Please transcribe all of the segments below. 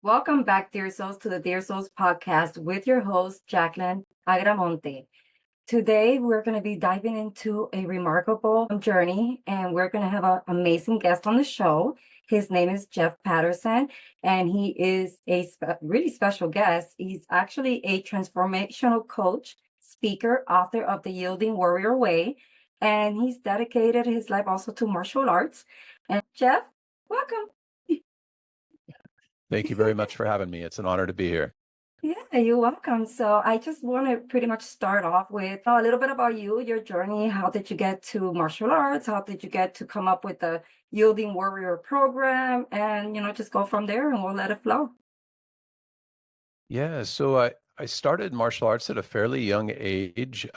Welcome back, dear souls, to the Dear Souls podcast with your host, Jacqueline Agramonte. Today, we're going to be diving into a remarkable journey, and we're going to have an amazing guest on the show. His name is Jeff Patterson, and he is a really special guest. He's actually a transformational coach, speaker, author of The Yielding Warrior Way, and he's dedicated his life also to martial arts. And Jeff, welcome. Thank you very much for having me. It's an honor to be here. Yeah, you're welcome. So I just want to pretty much start off with a little bit about you, your journey. How did you get to martial arts? How did you get to come up with the Yielding Warrior program? And, just go from there and we'll let it flow. Yeah, so I started martial arts at a fairly young age.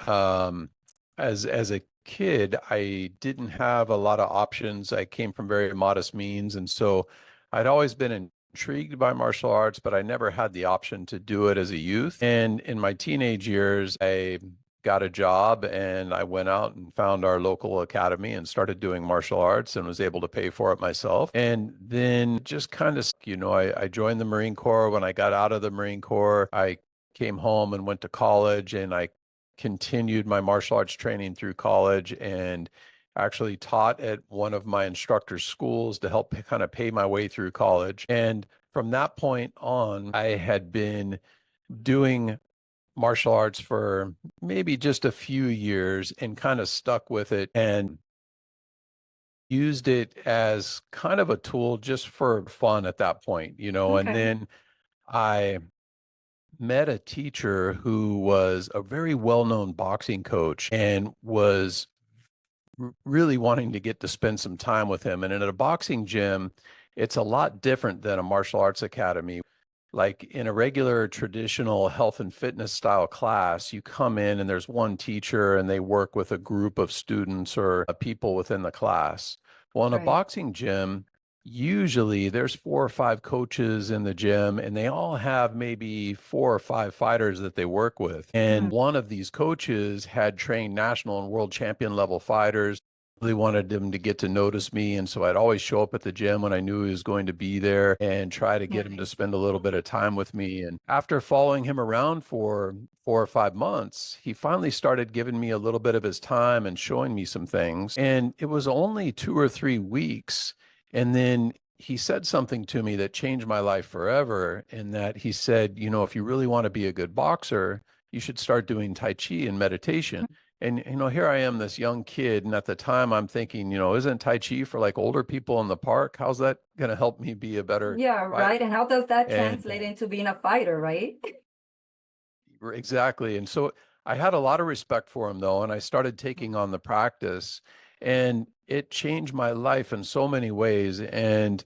As a kid, I didn't have a lot of options. I came from very modest means, and so I'd always been intrigued by martial arts, but I never had the option to do it as a youth. And in my teenage years, I got a job and I went out and found our local academy and started doing martial arts and was able to pay for it myself. And then just kind of, I joined the Marine Corps. When I got out of the Marine Corps, I came home and went to college, and I continued my martial arts training through college and actually taught at one of my instructor's schools to help kind of pay my way through college. And from that point on, I had been doing martial arts for maybe just a few years and kind of stuck with it and used it as kind of a tool just for fun at that point, and Okay. then I met a teacher who was a very well-known boxing coach and was really wanting to get to spend some time with him. And in a boxing gym, it's a lot different than a martial arts academy. Like in a regular traditional health and fitness style class, you come in and there's one teacher and they work with a group of students or people within the class. Well, in a Right. boxing gym, usually there's 4 or 5 coaches in the gym and they all have maybe 4 or 5 fighters that they work with. And one of these coaches had trained national and world champion level fighters. Really wanted them to get to notice me. And so I'd always show up at the gym when I knew he was going to be there and try to get him to Nice. spend a little bit of time with me. And after following him around for 4 or 5 months, he finally started giving me a little bit of his time and showing me some things. And it was only 2 or 3 weeks. And then he said something to me that changed my life forever, in that he said, if you really want to be a good boxer, you should start doing Tai Chi and meditation. And, here I am, this young kid. And at the time I'm thinking, isn't Tai Chi for like older people in the park? How's that going to help me be a better Yeah, fighter? right. And how does that And translate into being a fighter, right? exactly. And so I had a lot of respect for him, though, and I started taking on the practice, and it changed my life in so many ways. And,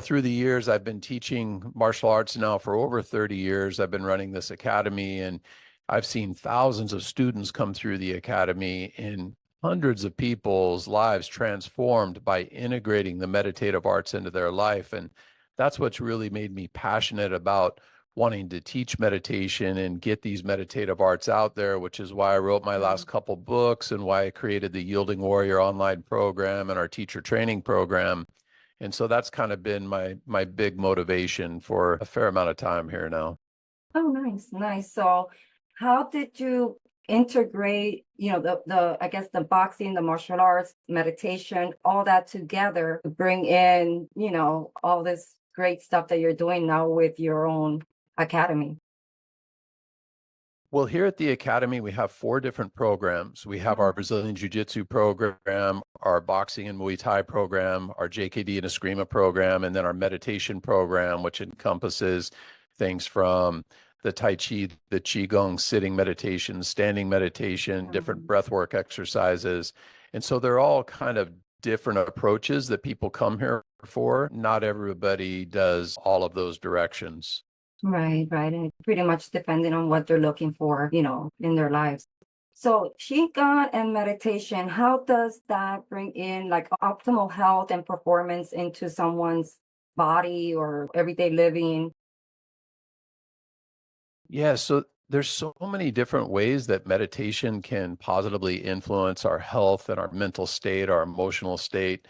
through the years, I've been teaching martial arts now for over 30 years. I've been running this academy, and I've seen thousands of students come through the academy, and hundreds of people's lives transformed by integrating the meditative arts into their life. And that's what's really made me passionate about wanting to teach meditation and get these meditative arts out there, which is why I wrote my last couple books and why I created the Yielding Warrior online program and our teacher training program. And so that's kind of been my big motivation for a fair amount of time here now. Oh, nice, nice. So how did you integrate, the I guess the boxing, the martial arts, meditation, all that together to bring in, all this great stuff that you're doing now with your own academy? Well, here at the Academy, we have 4 different programs. We have our Brazilian Jiu-Jitsu program, our boxing and Muay Thai program, our JKD and Eskrima program, and then our meditation program, which encompasses things from the Tai Chi, the Qigong, sitting meditation, standing meditation, different breathwork exercises. And so they're all kind of different approaches that people come here for. Not everybody does all of those directions. Right, right. And pretty much depending on what they're looking for, in their lives. So Qigong and meditation, how does that bring in like optimal health and performance into someone's body or everyday living? Yeah, so there's so many different ways that meditation can positively influence our health and our mental state, our emotional state.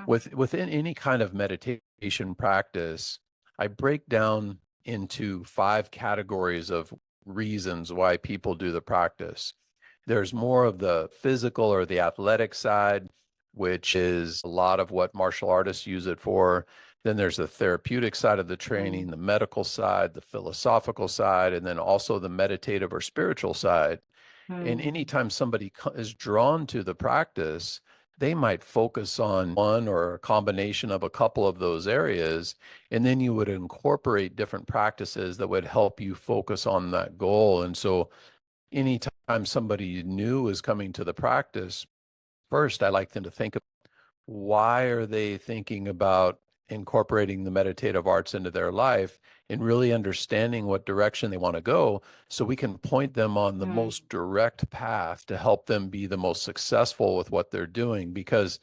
Within any kind of meditation practice, I break down into 5 categories of reasons why people do the practice. There's more of the physical or the athletic side, which is a lot of what martial artists use it for. Then there's the therapeutic side of the training, Mm, the medical side, the philosophical side, and then also the meditative or spiritual side. And mm, anytime somebody is drawn to the practice, they might focus on one or a combination of a couple of those areas. And then you would incorporate different practices that would help you focus on that goal. And so anytime somebody new is coming to the practice, first, I like them to think, why are they thinking about incorporating the meditative arts into their life and really understanding what direction they want to go, so we can point them on the mm, most direct path to help them be the most successful with what they're doing. Because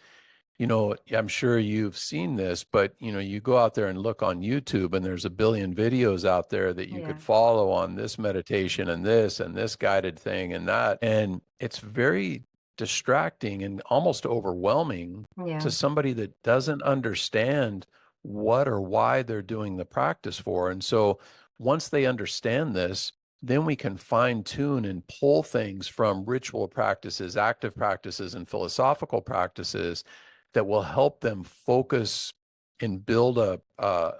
I'm sure you've seen this, but you go out there and look on YouTube, and there's a billion videos out there that you yeah, could follow on this meditation and this guided thing and that. And it's very distracting and almost overwhelming to yeah. somebody that doesn't understand what or why they're doing the practice for. And so once they understand this, then we can fine tune and pull things from ritual practices, active practices, and philosophical practices that will help them focus and build a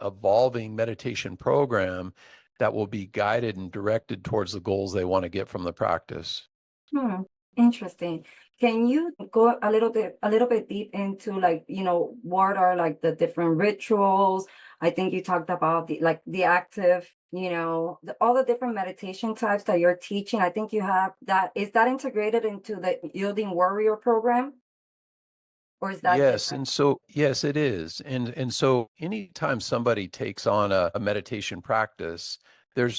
evolving meditation program that will be guided and directed towards the goals they want to get from the practice. Hmm, interesting. Can you go a little bit deep into, like, what are like the different rituals? I think you talked about the active, all the different meditation types that you're teaching. I think you have that. Is that integrated into the Yielding Warrior program, or is that Yes, different? and so yes, it is. And so anytime somebody takes on a meditation practice,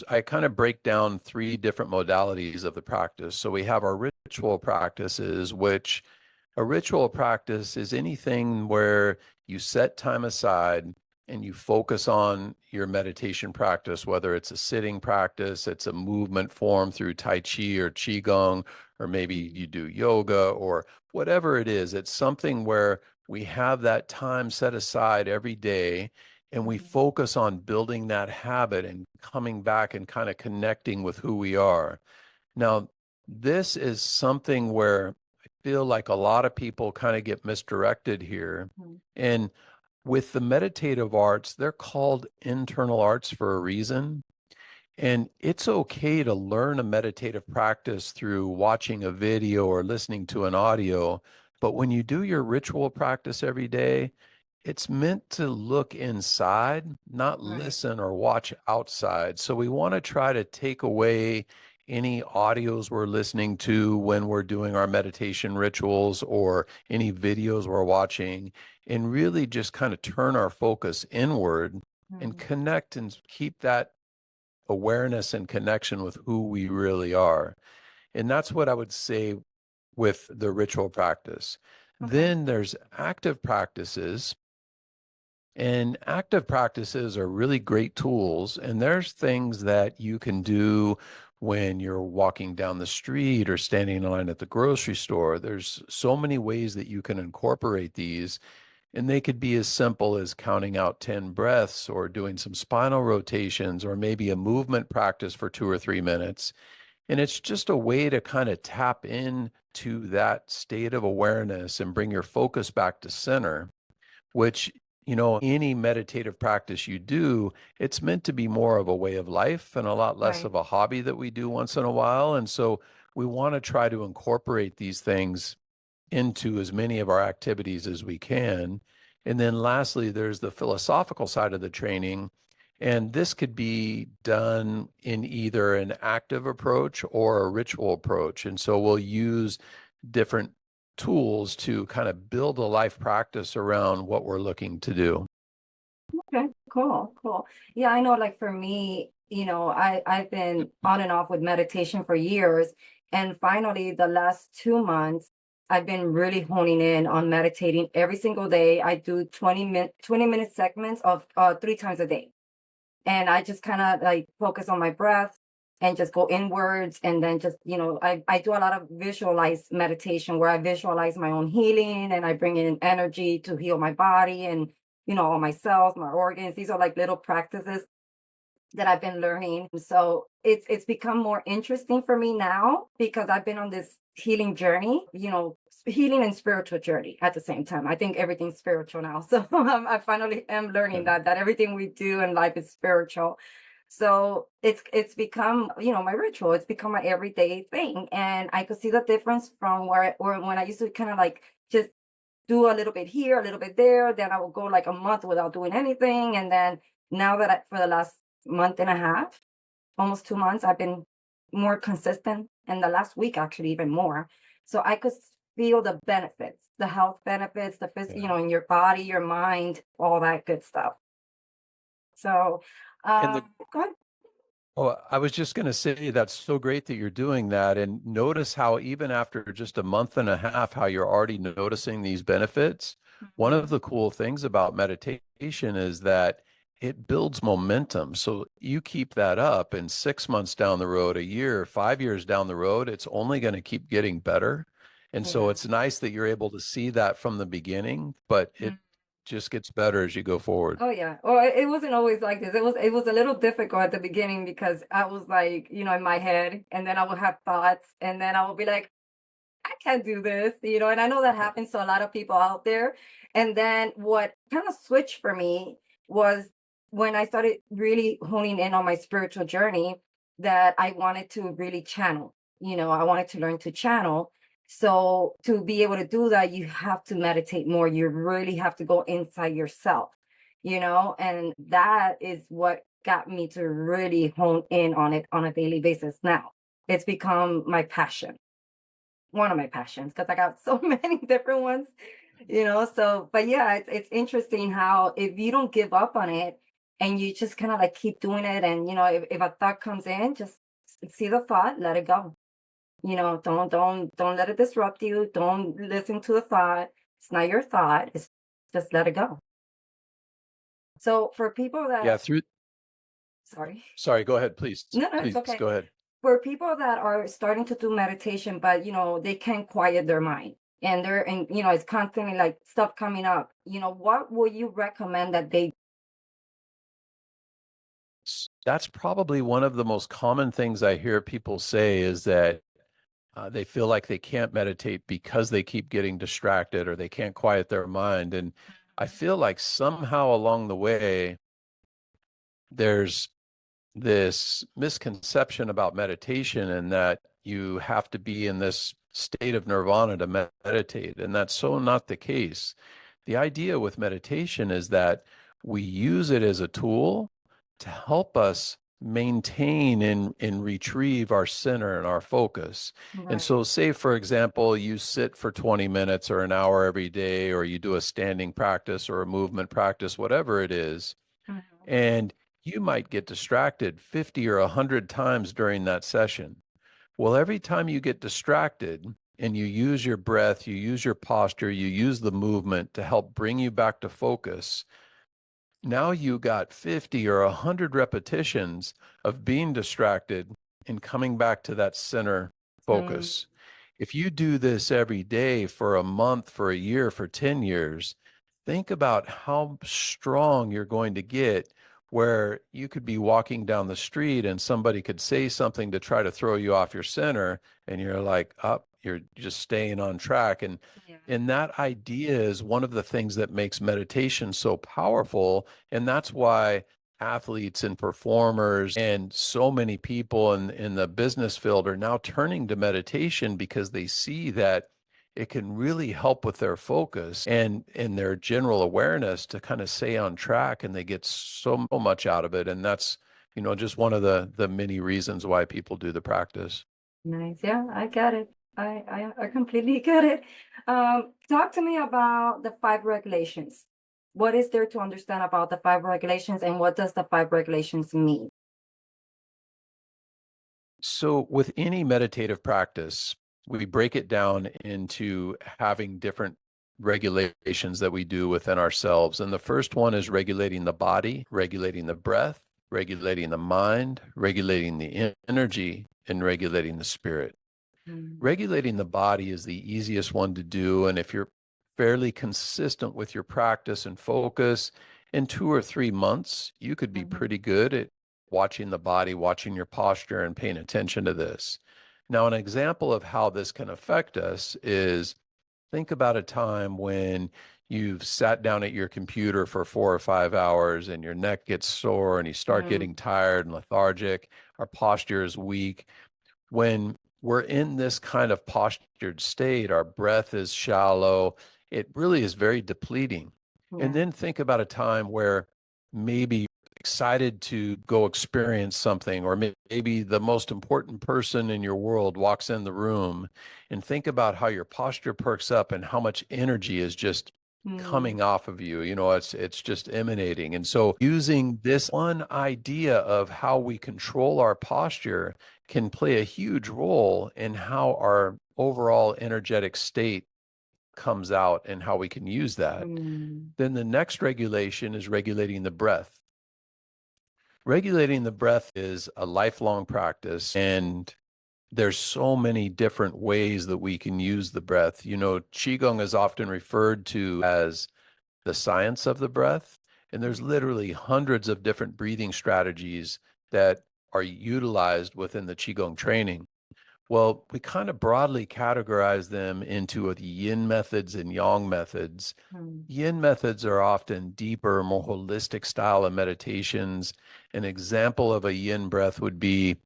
I kind of break down 3 different modalities of the practice. So we have our ritual practices, which a ritual practice is anything where you set time aside and you focus on your meditation practice, whether it's a sitting practice, it's a movement form through Tai Chi or Qigong, or maybe you do yoga or whatever it is. It's something where we have that time set aside every day and we Mhm. focus on building that habit and coming back and kind of connecting with who we are. Now, this is something where I feel like a lot of people kind of get misdirected here. Mhm. And with the meditative arts, they're called internal arts for a reason. And it's okay to learn a meditative practice through watching a video or listening to an audio. But when you do your ritual practice every day, it's meant to look inside, not Right. listen or watch outside. So we want to try to take away any audios we're listening to when we're doing our meditation rituals or any videos we're watching, and really just kind of turn our focus inward and Mhm. connect and keep that awareness and connection with who we really are. And that's what I would say with the ritual practice. Okay. Then there's active practices, and active practices are really great tools. And there's things that you can do when you're walking down the street or standing in line at the grocery store. There's so many ways that you can incorporate these, and they could be as simple as counting out 10 breaths or doing some spinal rotations or maybe a movement practice for 2 or 3 minutes. And it's just a way to kind of tap into that state of awareness and bring your focus back to center, which, any meditative practice you do, it's meant to be more of a way of life and a lot less Right. of a hobby that we do once in a while. And so we want to try to incorporate these things into as many of our activities as we can. And then lastly, there's the philosophical side of the training. And this could be done in either an active approach or a ritual approach. And so we'll use different tools to kind of build a life practice around what we're looking to do. Okay, cool, cool. Yeah, I know, like, for me, I've been on and off with meditation for years, and finally the last 2 months I've been really honing in on meditating every single day. I do 20-minute segments of 3 times a day. And I just kind of like focus on my breath and just go inwards, and then just, I do a lot of visualize meditation where I visualize my own healing and I bring in energy to heal my body, and all my cells, my organs. These are like little practices that I've been learning. So it's become more interesting for me now because I've been on this healing journey, healing and spiritual journey at the same time. I think everything's spiritual now. So I finally am learning Yeah. that everything we do in life is spiritual. So it's become, my ritual. It's become my everyday thing. And I could see the difference from or when I used to kind of like just do a little bit here, a little bit there. Then I would go like a month without doing anything. And then now that for the last month and a half, almost 2 months, I've been more consistent. And the last week, actually, even more. So I could feel the benefits, the health benefits, the physical, Yeah. in your body, your mind, all that good stuff. So, And the go ahead. Oh, I was just going to say that's so great that you're doing that. And notice how, even after just a month and a half, how you're already noticing these benefits. One of Mhm. the cool things about meditation is that it builds momentum. So you keep that up, and 6 months down the road, a year, 5 years down the road, it's only going to keep getting better. And so Yeah. it's nice that you're able to see that from the beginning, but it just gets better as you go forward. Oh yeah. Well, it wasn't always like this. It was a little difficult at the beginning because I was like, in my head, and then I would have thoughts, and then I would be like, I can't do this, and I know that happens to a lot of people out there. And then what kind of switched for me was when I started really honing in on my spiritual journey, that I wanted to really channel, I wanted to learn to channel. So to be able to do that, you have to meditate more. You really have to go inside yourself, and that is what got me to really hone in on it on a daily basis now. It's become my passion, one of my passions, because I got so many different ones, so but yeah, it's interesting how if you don't give up on it and you just kind of like keep doing it, and if a thought comes in, just see the thought, let it go. Don't let it disrupt you. Don't listen to the thought. It's not your thought. It's just let it go. So for people Yeah, that, through, sorry. sorry, go ahead, please. No, no, it's Please okay. go ahead. For people that are starting to do meditation, but they can't quiet their mind, and it's constantly like stuff coming up, what would you recommend that they? That's probably one of the most common things I hear people say is that they feel like they can't meditate because they keep getting distracted or they can't quiet their mind. And I feel like somehow along the way, there's this misconception about meditation and that you have to be in this state of nirvana to meditate. And that's so not the case. The idea with meditation is that we use it as a tool to help us maintain and retrieve our center and our focus. And Right. so, say, for example, you sit for 20 minutes or an hour every day, or you do a standing practice or a movement practice, whatever it is, Mhm. and you might get distracted 50 or 100 times during that session. Well, every time you get distracted and you use your breath, you use your posture, you use the movement to help bring you back to focus, now you got 50 or 100 repetitions of being distracted and coming back to that center Mm. focus. If you do this every day for a month, for a year, for 10 years, think about how strong you're going to get, where you could be walking down the street and somebody could say something to try to throw you off your center, and you're like, up, you're just staying on track. Yeah. And that idea is one of the things that makes meditation so powerful. And that's why athletes and performers and so many people in the business field are now turning to meditation because they see that it can really help with their focus and in their general awareness to kind of stay on track, and they get so much out of it. And that's, just one of the many reasons why people do the practice. Nice. Yeah, I get it. I completely get it. Talk to me about the five regulations. What is there to understand about the five regulations, and what does the five regulations mean? So, with any meditative practice, we break it down into having different regulations that we do within ourselves. And the first one is regulating the body, regulating the breath, regulating the mind, regulating the energy, and regulating the spirit. Mm. Regulating the body is the easiest one to do. And if you're fairly consistent with your practice and focus, in 2 or 3 months, you could be Mhm. pretty good at watching the body, watching your posture, and paying attention to this. Now, an example of how this can affect us is think about a time when you've sat down at your computer for 4 or 5 hours and your neck gets sore and you start Mm. getting tired and lethargic. Our posture is weak. When we're in this kind of postured state, our breath is shallow. It really is very depleting. And Yeah. then think about a time where maybe you're excited to go experience something, or maybe the most important person in your world walks in the room, and think about how your posture perks up and how much energy is just Mm. coming off of you. It's just emanating. And so using this one idea of how we control our posture can play a huge role in how our overall energetic state comes out and how we can use that. Mm. Then the next regulation is regulating the breath. Regulating the breath is a lifelong practice, and there's so many different ways that we can use the breath. Qigong is often referred to as the science of the breath, and there's literally hundreds of different breathing strategies that are utilized within the Qigong training. Well, we kind of broadly categorize them into the yin methods and yang methods. Mm. Yin methods are often deeper, more holistic style of meditations. An example of a yin breath would be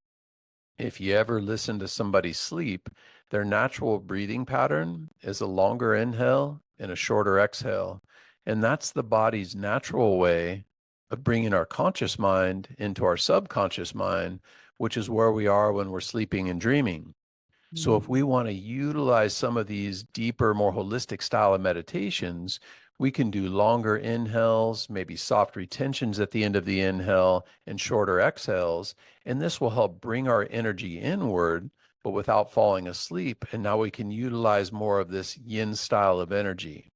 if you ever listen to somebody sleep, their natural breathing pattern is a longer inhale and a shorter exhale. And that's the body's natural way of bringing our conscious mind into our subconscious mind, which is where we are when we're sleeping and dreaming. So if we Mm. want to utilize some of these deeper, more holistic style of meditations, we can do longer inhales, maybe soft retentions at the end of the inhale and shorter exhales. And this will help bring our energy inward, but without falling asleep. And now we can utilize more of this yin style of energy.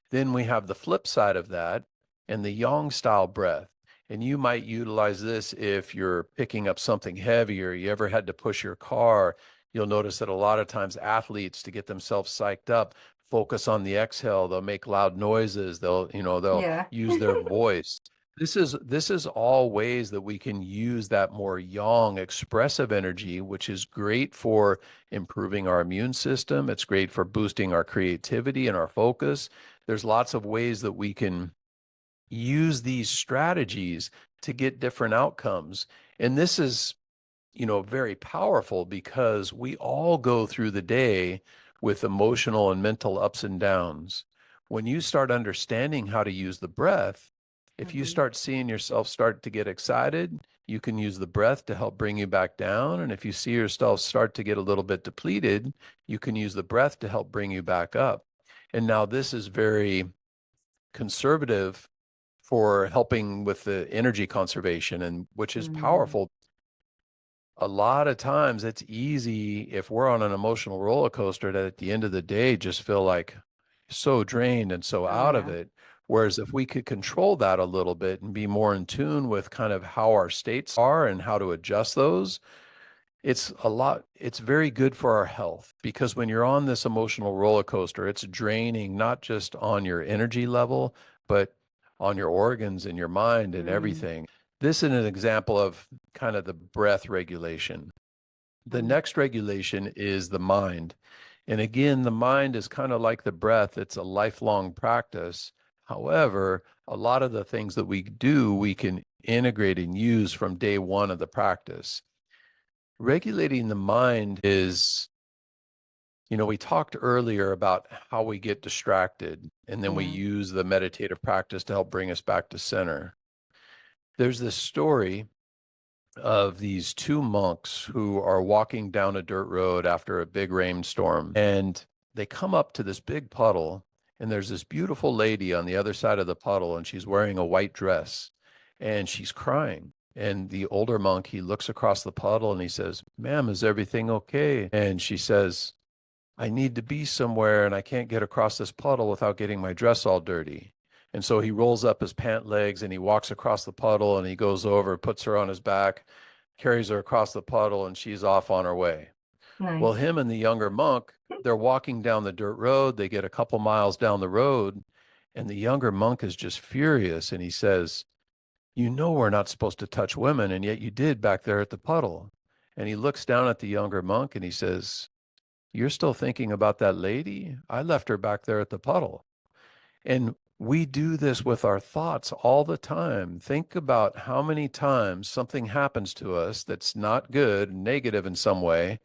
Then we have the flip side of that and the yang style breath. And you might utilize this if you're picking up something heavy or you ever had to push your car. You'll notice that a lot of times athletes, to get themselves psyched up, focus on the exhale. They'll make loud noises. They'll Yeah. use their voice. This is all ways that we can use that more yang expressive energy, which is great for improving our immune system. It's great for boosting our creativity and our focus. There's lots of ways that we can use these strategies to get different outcomes. And this is, very powerful because we all go through the day with emotional and mental ups and downs. When you start understanding how to use the breath, if you Mhm. start seeing yourself start to get excited, you can use the breath to help bring you back down. And if you see yourself start to get a little bit depleted, you can use the breath to help bring you back up. And now this is very conservative for helping with the energy conservation, and which is Mm. powerful. A lot of times it's easy if we're on an emotional roller coaster to at the end of the day just feel like so drained and so Oh, out of yeah. it. Whereas if we could control that a little bit and be more in tune with kind of how our states are and how to adjust those, it's very good for our health, because when you're on this emotional roller coaster, it's draining not just on your energy level, but on your organs and your mind and Mm. everything. This is an example of kind of the breath regulation. The Mm. next regulation is the mind. And again, the mind is kind of like the breath, it's a lifelong practice. However, a lot of the things that we do, we can integrate and use from day one of the practice. Regulating the mind is, we talked earlier about how we get distracted and then we Yeah. use the meditative practice to help bring us back to center. There's this story of these two monks who are walking down a dirt road after a big rainstorm, and they come up to this big puddle, and there's this beautiful lady on the other side of the puddle, and she's wearing a white dress and she's crying. And the older monk, he looks across the puddle and he says, "Ma'am, is everything okay?" And she says, "I need to be somewhere and I can't get across this puddle without getting my dress all dirty." And so he rolls up his pant legs and he walks across the puddle and he goes over, puts her on his back, carries her across the puddle, and she's off on her way. Well, Nice. him and the younger monk they're walking down the dirt road. They get a couple miles down the road, and the younger monk is just furious. And he says, "You know, we're not supposed to touch women, and yet you did back there at the puddle." And he looks down at the younger monk and he says, "You're still thinking about that lady? I left her back there at the puddle." And we do this with our thoughts all the time. Think about how many times something happens to us that's not good, negative in some way,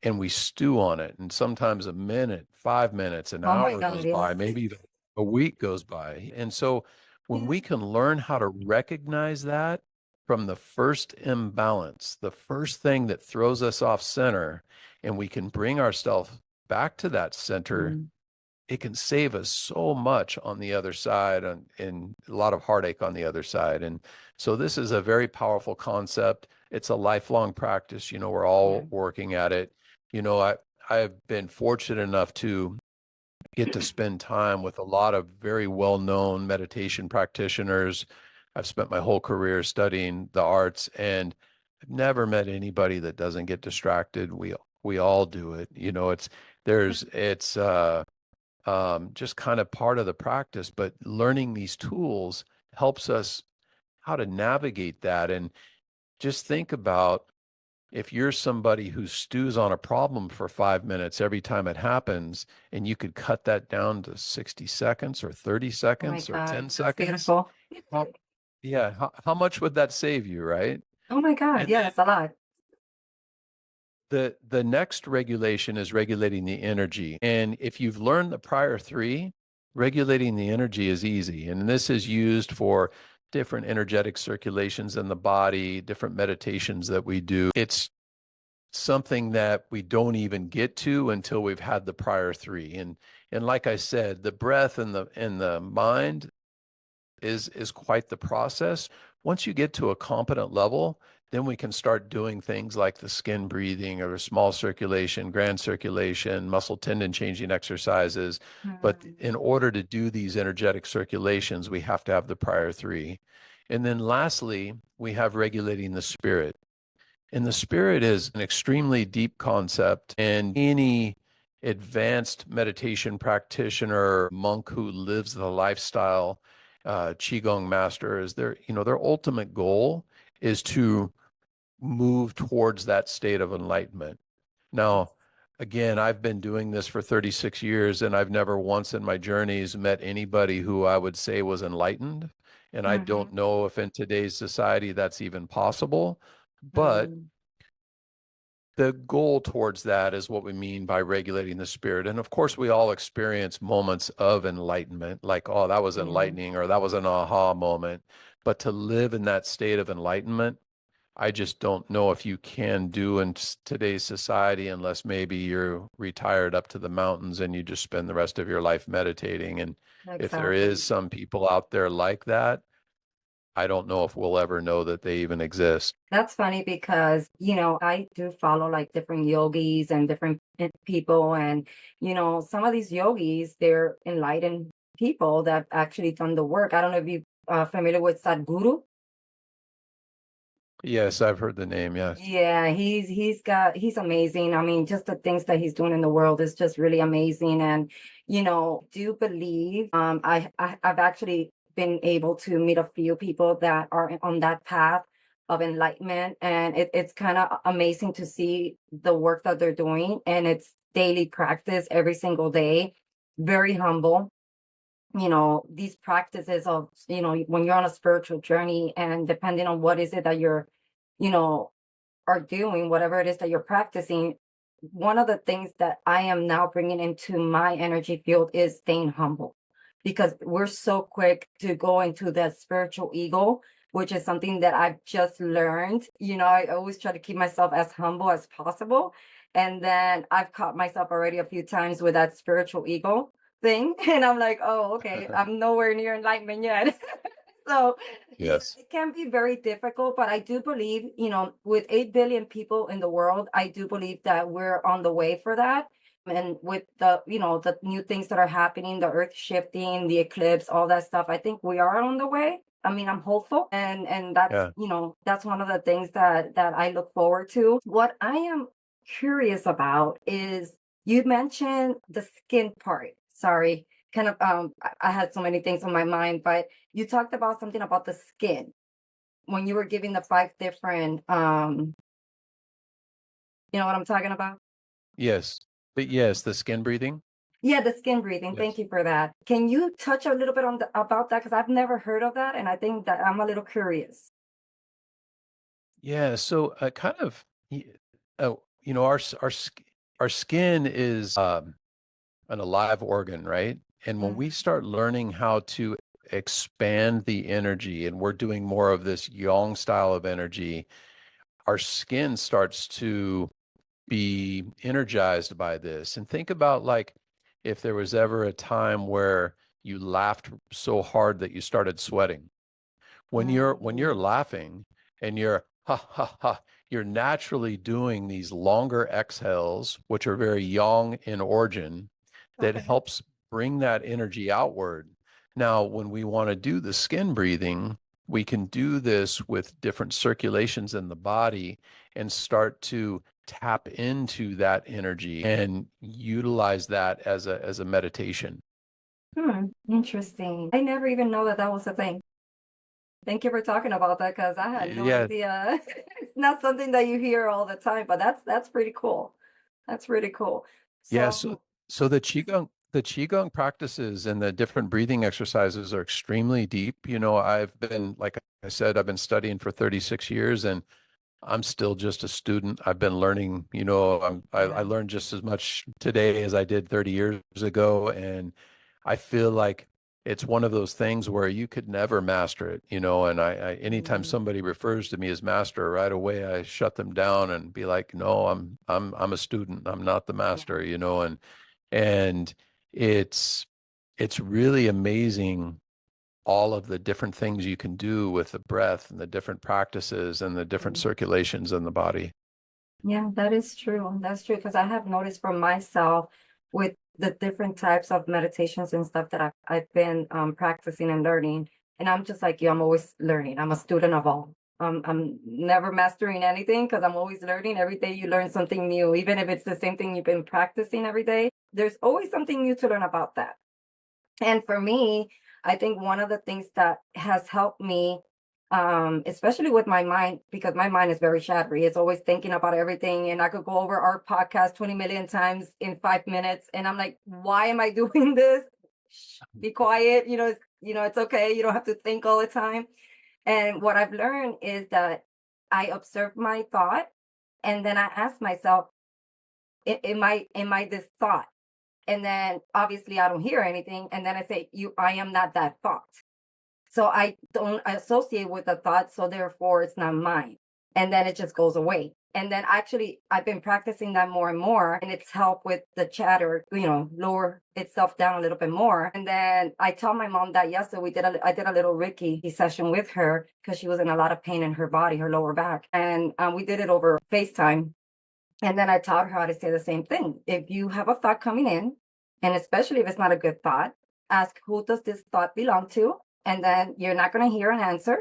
and we stew on it. And sometimes a minute, 5 minutes, an Oh my hour God, goes by, yes. maybe even a week goes by. And so when Yeah. we can learn how to recognize that from the first imbalance, the first thing that throws us off center, and we can bring ourselves back to that center, Mm, it can save us so much on the other side and a lot of heartache on the other side. And so this is a very powerful concept. It's a lifelong practice. We're yeah. all working at it. I've been fortunate enough to get to spend time with a lot of very well-known meditation practitioners. I've spent my whole career studying the arts, and I've never met anybody that doesn't get distracted. We all do it. It's just kind of part of the practice, but learning these tools helps us how to navigate that. And just think about if you're somebody who stews on a problem for 5 minutes every time it happens, and you could cut that down to 60 seconds or 30 Oh my seconds or God, 10 that's seconds, beautiful. how, yeah, how much would that save you, right? Oh my God, And then yes, a lot. the next regulation is regulating the energy. And if you've learned the prior three, regulating the energy is easy. And this is used for different energetic circulations in the body, different meditations that we do. It's something that we don't even get to until we've had the prior three. And like I said, the breath and the mind is quite the process. Once you get to a competent level, then we can start doing things like the skin breathing or small circulation, grand circulation, muscle tendon changing exercises. But Mm, in order to do these energetic circulations, we have to have the prior three. And then lastly, we have regulating the spirit. And the spirit is an extremely deep concept, and any advanced meditation practitioner, monk who lives the lifestyle, Qigong master, is their ultimate goal is to move towards that state of enlightenment. yes. Now, again, I've been doing this for 36 years, and I've never once in my journeys met anybody who I would say was enlightened. And I Mm-hmm. don't know if in today's society that's even possible. But Mm, the goal towards that is what we mean by regulating the spirit. And of course, we all experience moments of enlightenment, like, oh, that was yeah, enlightening, or that was an aha moment. But to live in that state of enlightenment, I just don't know if you can do in today's society unless maybe you're retired up to the mountains and you just spend the rest of your life meditating. And if there is exactly. some people out there like that, I don't know if we'll ever know that they even exist. That's funny because, I do follow like different yogis and different people. And, some of these yogis, they're enlightened people that actually done the work. I don't know if you are familiar with Sadhguru. Yes, I've heard the name. Yes. Yeah, he's amazing. I mean, just the things that he's doing in the world is just really amazing. And, do believe I've actually been able to meet a few people that are on that path of enlightenment. And it's kind of amazing to see the work that they're doing. And it's daily practice every single day. Very humble. These practices of, when you're on a spiritual journey and depending on what is it that you're, you know, are doing, whatever it is that you're practicing, one of the things that I am now bringing into my energy field is staying humble because we're so quick to go into that spiritual ego, which is something that I've just learned. I always try to keep myself as humble as possible. And then I've caught myself already a few times with that spiritual ego thing. And I'm like, oh, okay, I'm nowhere near enlightenment yet. So yeah, Yes. it can be very difficult, but I do believe, with 8 billion people in the world, I do believe that we're on the way for that. And with the new things that are happening, the earth shifting, the eclipse, all that stuff, I think we are on the way. I mean, I'm hopeful. And that's, Yeah. that's one of the things that I look forward to. What I am curious about is You mentioned the skin part. Sorry, kind of I had so many things on my mind, but you talked about something about the skin when you were giving the five different you know what I'm talking about? Yes. But yes, the skin breathing. Yeah, the skin breathing. Thank Yes. you for that. Can you touch a little bit on about that? Because I've never heard of that, and I think that I'm a little curious. Yeah. So kind of, our skin is an alive organ, right? And when we Mhm. start learning how to expand the energy, and we're doing more of this yang style of energy, our skin starts to be energized by this. And think about like if there was ever a time where you laughed so hard that you started sweating. When you're Mm. laughing and you're ha ha ha, you're naturally doing these longer exhales, which are very yang in origin, that Okay. helps bring that energy outward. Now, when we want to do the skin breathing, we can do this with different circulations in the body and start to tap into that energy and utilize that as a meditation. Interesting. I never even know that that was a thing. Thank you for talking about that because I had no Yeah, idea. It's not something that you hear all the time, but that's pretty cool. That's pretty cool. yeah. So, So, so the Qigong practices and the different breathing exercises are extremely deep. I've been, like I said, I've been studying for 36 years, and I'm still just a student. I've been learning, I yeah. learned just as much today as I did 30 years ago. And I feel like it's one of those things where you could never master it, and anytime Mhm. somebody refers to me as master, right away I shut them down and be like, no, I'm a student. I'm not the Yeah. master, and it's really amazing all of the different things you can do with the breath and the different practices and the different Mm. circulations in the body. Yeah, that is true. That's true because I have noticed for myself with the different types of meditations and stuff that I've been practicing and learning. And I'm just like you, I'm always learning. I'm a student of all. I'm never mastering anything because I'm always learning. Every day you learn something new, even if it's the same thing you've been practicing every day. There's always something new to learn about that. And for me, I think one of the things that has helped me, especially with my mind, because my mind is very shattery, it's always thinking about everything. And I could go over our podcast 20 million times in 5 minutes. And I'm like, why am I doing this? Shh, be quiet. It's okay. You don't have to think all the time. And what I've learned is that I observe my thought and then I ask myself, am I this thought? And then obviously I don't hear anything. And then I say, I am not that thought. So I don't associate with the thought. So therefore it's not mine. And then it just goes away. And then actually I've been practicing that more and more. And it's helped with the chatter, lower itself down a little bit more. And then I told my mom that yesterday I did a little Reiki session with her because she was in a lot of pain in her body, her lower back. And we did it over FaceTime. And then I taught her how to say the same thing. If you have a thought coming in, and especially if it's not a good thought, ask who does this thought belong to? And then you're not going to hear an answer.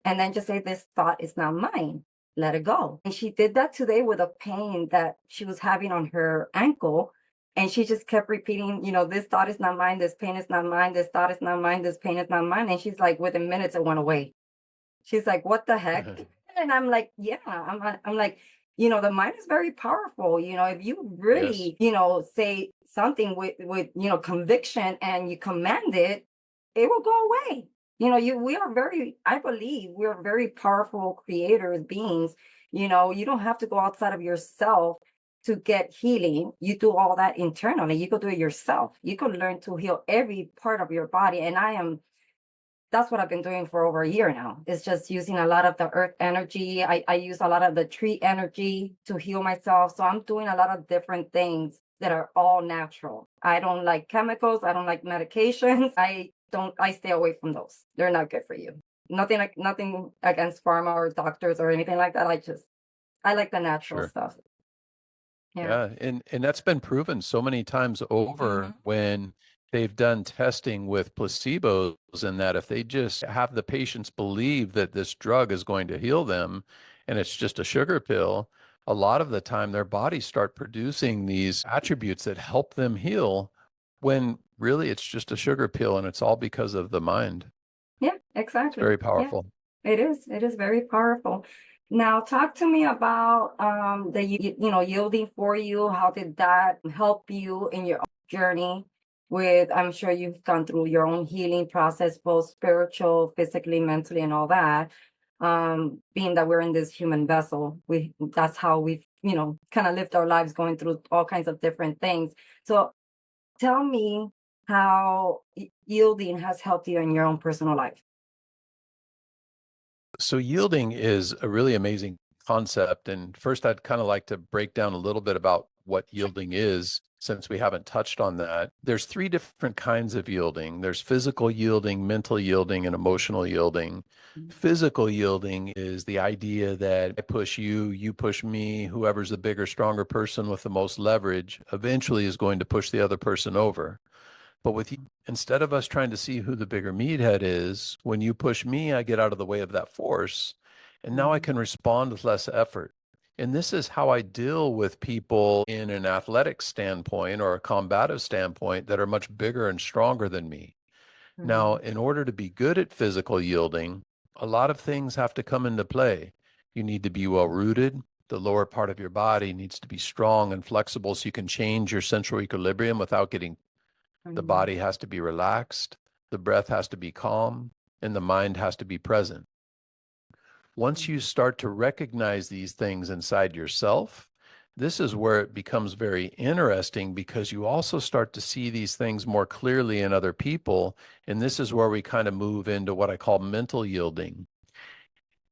And then just say, this thought is not mine. Let it go. And she did that today with a pain that she was having on her ankle. And she just kept repeating, this thought is not mine. This pain is not mine. This thought is not mine. This pain is not mine. And she's like, within minutes, it went away. She's like, "What the heck?" And I'm like, "Yeah." I'm like, the mind is very powerful. If you Yes, really, say something with conviction and you command it, it will go away. We are very, I believe, we are very powerful creators, beings. You don't have to go outside of yourself to get healing. You do all that internally. You could do it yourself. You could learn to heal every part of your body. And that's what I've been doing for over a year now. It's just using a lot of the earth energy. I use a lot of the tree energy to heal myself. So I'm doing a lot of different things that are all natural. I don't like chemicals. I don't like medications. I stay away from those. They're not good for you. Nothing against pharma or doctors or anything like that. I like the natural sure. stuff. Yeah. Yeah, and that's been proven so many times over Hmm. when they've done testing with placebos, and that if they just have the patients believe that this drug is going to heal them and it's just a sugar pill, a lot of the time their bodies start producing these attributes that help them heal when really it's just a sugar pill and it's all because of the mind. Yeah, It's exactly. very Yeah, powerful. it is. It is very powerful. Now, talk to me about the yielding for you. How did that help you in your own journey with, I'm sure you've gone through your own healing process, both spiritual, physically, mentally, and all that. Being that we're in this human vessel, that's how we've, kind of lived our lives going through all kinds of different things. So tell me how yielding has helped you in your own personal life. So yielding is a really amazing concept. And first, I'd kind of like to break down a little bit about what yielding is, since we haven't touched on that. There's three different kinds of yielding. There's physical yielding, mental yielding, and emotional yielding. Physical yielding is the idea that I push you, you push me, whoever's the bigger, stronger person with the most leverage eventually is going to push the other person over. But with you, instead of us trying to see who the bigger meathead is, when you push me, I get out of the way of that force. And now I Mhm. can respond with less effort. And this is how I deal with people in an athletic standpoint or a combative standpoint that are much bigger and stronger than me. Now, Mhm. in order to be good at physical yielding, a lot of things have to come into play. You need to be well rooted. The lower part of your body needs to be strong and flexible so you can change your central equilibrium without getting. The Mhm. body has to be relaxed, the breath has to be calm, and the mind has to be present. Once you start to recognize these things inside yourself, this is where it becomes very interesting because you also start to see these things more clearly in other people. And this is where we kind of move into what I call mental yielding.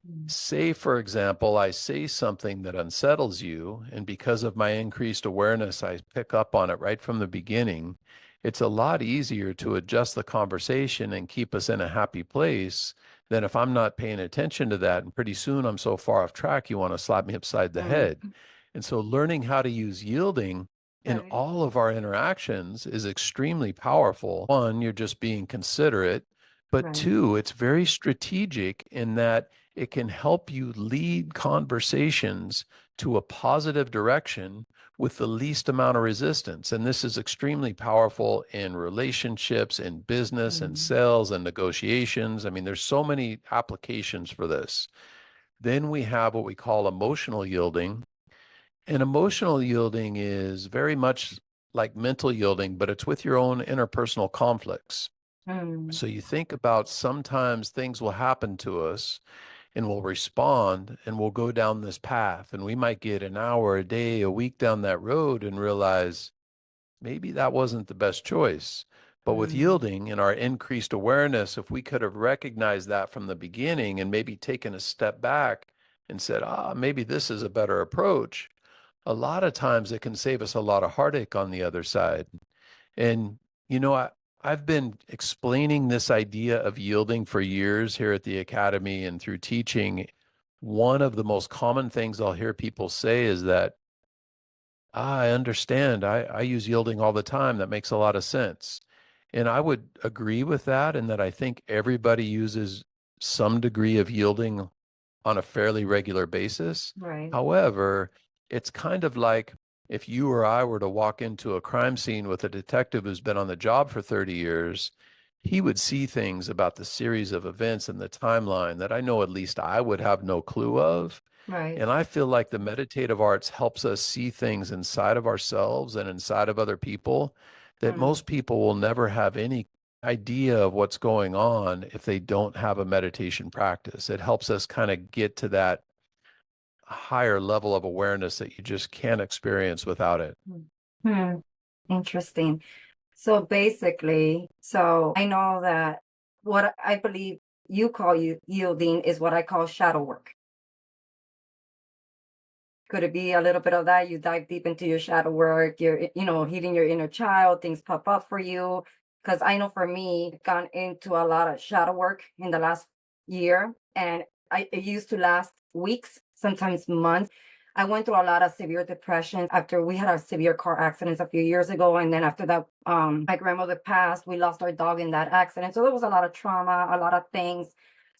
Mhm. Say, for example, I say something that unsettles you, and because of my increased awareness, I pick up on it right from the beginning. It's a lot easier to adjust the conversation and keep us in a happy place than if I'm not paying attention to that. And pretty soon I'm so far off track, you want to slap me upside the head. Mhm. And so learning how to use yielding in Right. all of our interactions is extremely powerful. One, you're just being considerate. But Right. two, it's very strategic in that it can help you lead conversations to a positive direction with the least amount of resistance. And this is extremely powerful in relationships, in business, and Mhm. sales and negotiations. I mean, there's so many applications for this. Then we have what we call emotional yielding. And emotional yielding is very much like mental yielding, but it's with your own interpersonal conflicts. Mhm. So you think about sometimes things will happen to us and we'll respond and we'll go down this path. And we might get an hour, a day, a week down that road and realize maybe that wasn't the best choice. But with Mhm. yielding and our increased awareness, if we could have recognized that from the beginning and maybe taken a step back and said, maybe this is a better approach, a lot of times it can save us a lot of heartache on the other side. And, I've been explaining this idea of yielding for years here at the academy and through teaching. One of the most common things I'll hear people say is that, I understand. I use yielding all the time. That makes a lot of sense. And I would agree with that, and that I think everybody uses some degree of yielding on a fairly regular basis. Right. However, it's kind of like if you or I were to walk into a crime scene with a detective who's been on the job for 30 years, he would see things about the series of events and the timeline that I know at least I would have no clue of. Right. And I feel like the meditative arts helps us see things inside of ourselves and inside of other people that Mm. most people will never have any idea of what's going on if they don't have a meditation practice. It helps us kind of get to that higher level of awareness that you just can't experience without it. Mm. Hmm. Interesting. So basically, so I know that what I believe you call yielding is what I call shadow work. Could it be a little bit of that? You dive deep into your shadow work, you're, healing your inner child, things pop up for you. Because I know for me, I've gone into a lot of shadow work in the last year, and it used to last weeks, sometimes months. I went through a lot of severe depression after we had a severe car accident a few years ago. And then after that, my grandmother passed. We lost our dog in that accident. So there was a lot of trauma, a lot of things.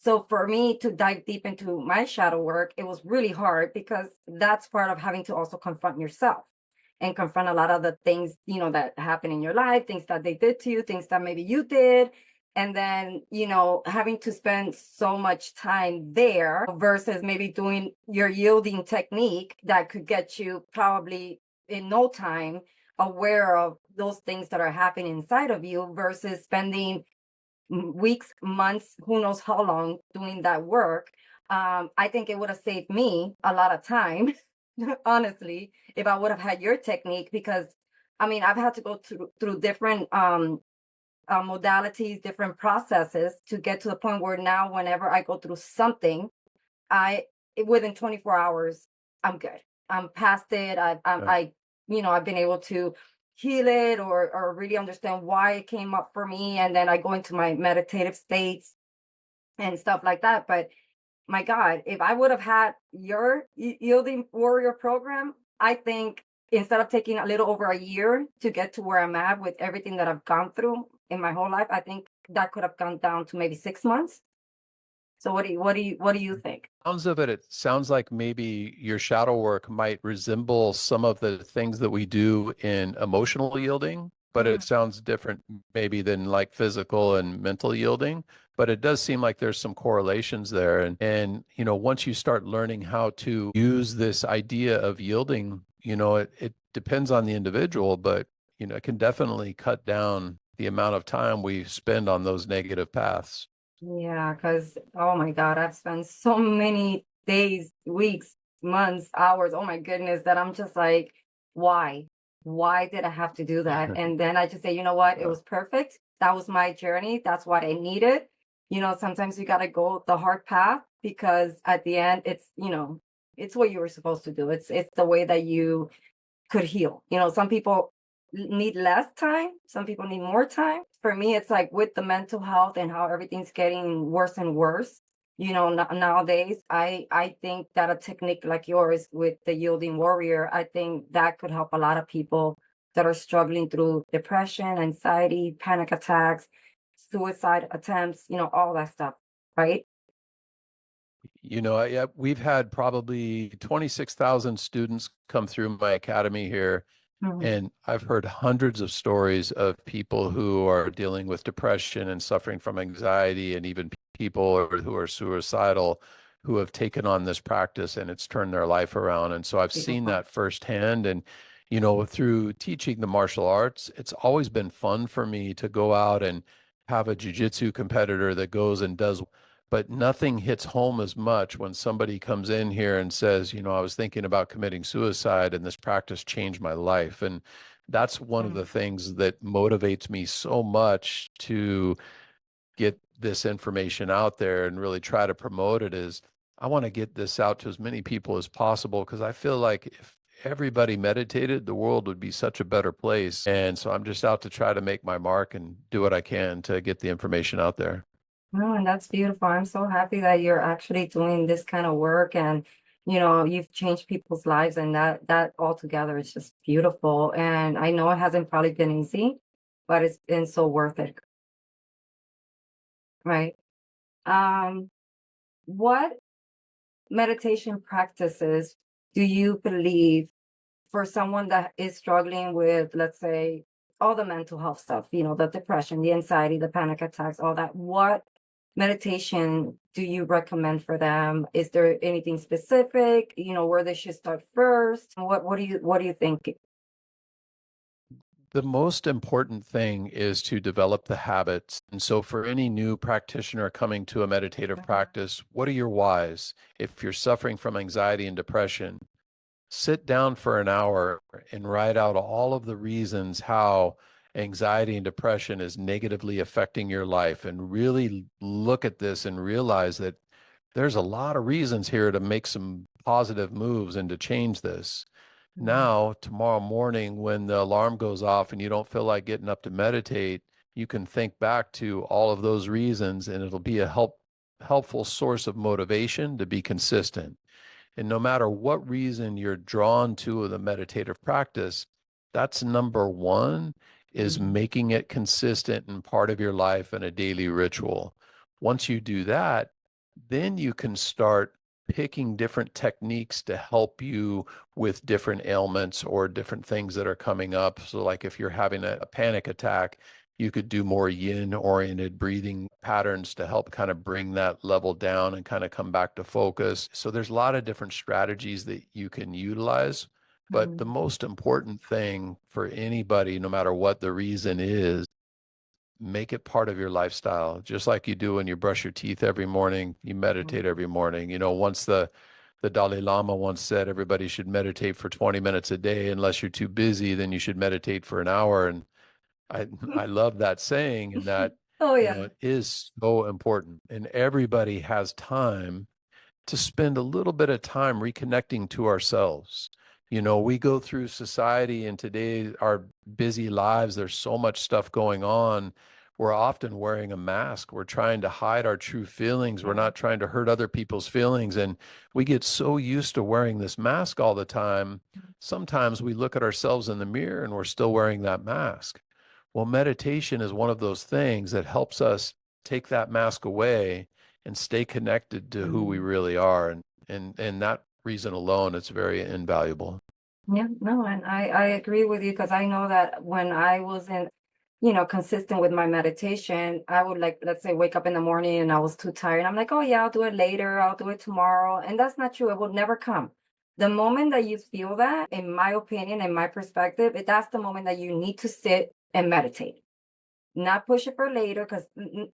So for me to dive deep into my shadow work, it was really hard because that's part of having to also confront yourself and confront a lot of the things, that happen in your life, things that they did to you, things that maybe you did. And then, having to spend so much time there versus maybe doing your yielding technique that could get you probably in no time aware of those things that are happening inside of you versus spending weeks, months, who knows how long doing that work. I think it would have saved me a lot of time, honestly, if I would have had your technique, because I mean, I've had to go through different modalities, different processes to get to the point where now, whenever I go through something, within 24 hours, I'm good. I'm past it. Okay. I've been able to heal it or really understand why it came up for me. And then I go into my meditative states and stuff like that. But my God, if I would have had your yielding warrior program, I think instead of taking a little over a year to get to where I'm at with everything that I've gone through in my whole life, I think that could have gone down to maybe 6 months. So what do you think? Sounds of it, it sounds like maybe your shadow work might resemble some of the things that we do in emotional yielding, but Mm, it sounds different maybe than like physical and mental yielding. But it does seem like there's some correlations there. And once you start learning how to use this idea of yielding, it depends on the individual, but it can definitely cut down the amount of time we spend on those negative paths. yeah, because oh my God, I've spent so many days, weeks, months, hours, oh my goodness, that I'm just like, why? Why did I have to do that? And then I just say, you know what? It Yeah. was perfect. That was my journey. That's what I needed. Sometimes you got to go the hard path because at the end, it's what you were supposed to do. It's the way that you could heal. Some people need less time, some people need more time. For me, it's like with the mental health and how everything's getting worse and worse. Nowadays, I think that a technique like yours with the yielding warrior, I think that could help a lot of people that are struggling through depression, anxiety, panic attacks, suicide attempts, all that stuff, right? Yeah, we've had probably 26,000 students come through my academy here, Mhm. and I've heard hundreds of stories of people who are dealing with depression and suffering from anxiety, and even people who are suicidal who have taken on this practice and it's turned their life around. And so I've seen Beautiful. that firsthand. And, through teaching the martial arts, it's always been fun for me to go out and have a jujitsu competitor that goes and does, but nothing hits home as much when somebody comes in here and says, I was thinking about committing suicide and this practice changed my life. And that's one of Mm. the things that motivates me so much to get this information out there and really try to promote it is I want to get this out to as many people as possible because I feel like if everybody meditated, the world would be such a better place. And so I'm just out to try to make my mark and do what I can to get the information out there. No, and that's beautiful. I'm so happy that you're actually doing this kind of work and you've changed people's lives and that altogether is just beautiful. And I know it hasn't probably been easy, but it's been so worth it, right? Um, what meditation practices do you believe for someone that is struggling with, let's say, all the mental health stuff, the depression, the anxiety, the panic attacks, all that, what meditation do you recommend for them? Is there anything specific, where they should start first? What do you think? The most important thing is to develop the habits. And so, for any new practitioner coming to a meditative practice, what are your whys? If you're suffering from anxiety and depression, sit down for an hour and write out all of the reasons how anxiety and depression is negatively affecting your life, and really look at this and realize that there's a lot of reasons here to make some positive moves and to change this. Mhm. Now, tomorrow morning, when the alarm goes off and you don't feel like getting up to meditate, you can think back to all of those reasons and it'll be a helpful source of motivation to be consistent. And no matter what reason you're drawn to the meditative practice, that's number one, is Mhm. making it consistent and part of your life and a daily ritual. Once you do that, then you can start picking different techniques to help you with different ailments or different things that are coming up. So, like if you're having a panic attack, you could do more yin oriented breathing patterns to help kind of bring that level down and kind of come back to focus. So, there's a lot of different strategies that you can utilize. But the Mhm. most important thing for anybody, no matter what the reason is, make it part of your lifestyle, just like you do when you brush your teeth every morning, you meditate every morning. Once the Dalai Lama once said everybody should meditate for 20 minutes a day. Unless you're too busy, then you should meditate for an hour. And I love that saying, and that, Oh yeah. it is so important. And everybody has time to spend a little bit of time reconnecting to ourselves. We go through society and today, our busy lives, there's so much stuff going on. We're often wearing a mask. We're trying to hide our true feelings. We're Yeah. not trying to hurt other people's feelings. And we get so used to wearing this mask all the time. Sometimes we look at ourselves in the mirror and we're still wearing that mask. Well, meditation is one of those things that helps us take that mask away and stay connected to who we Mhm. really are. And that reason alone, it's very invaluable. Yeah, no, and I agree with you because I know that when I wasn't, consistent with my meditation, I would like, let's say, wake up in the morning and I was too tired. I'm like, oh yeah, I'll do it later. I'll do it tomorrow. And that's not true. It will never come. The moment that you feel that, in my opinion, in my perspective, that's the moment that you need to sit and meditate. Not push it for later because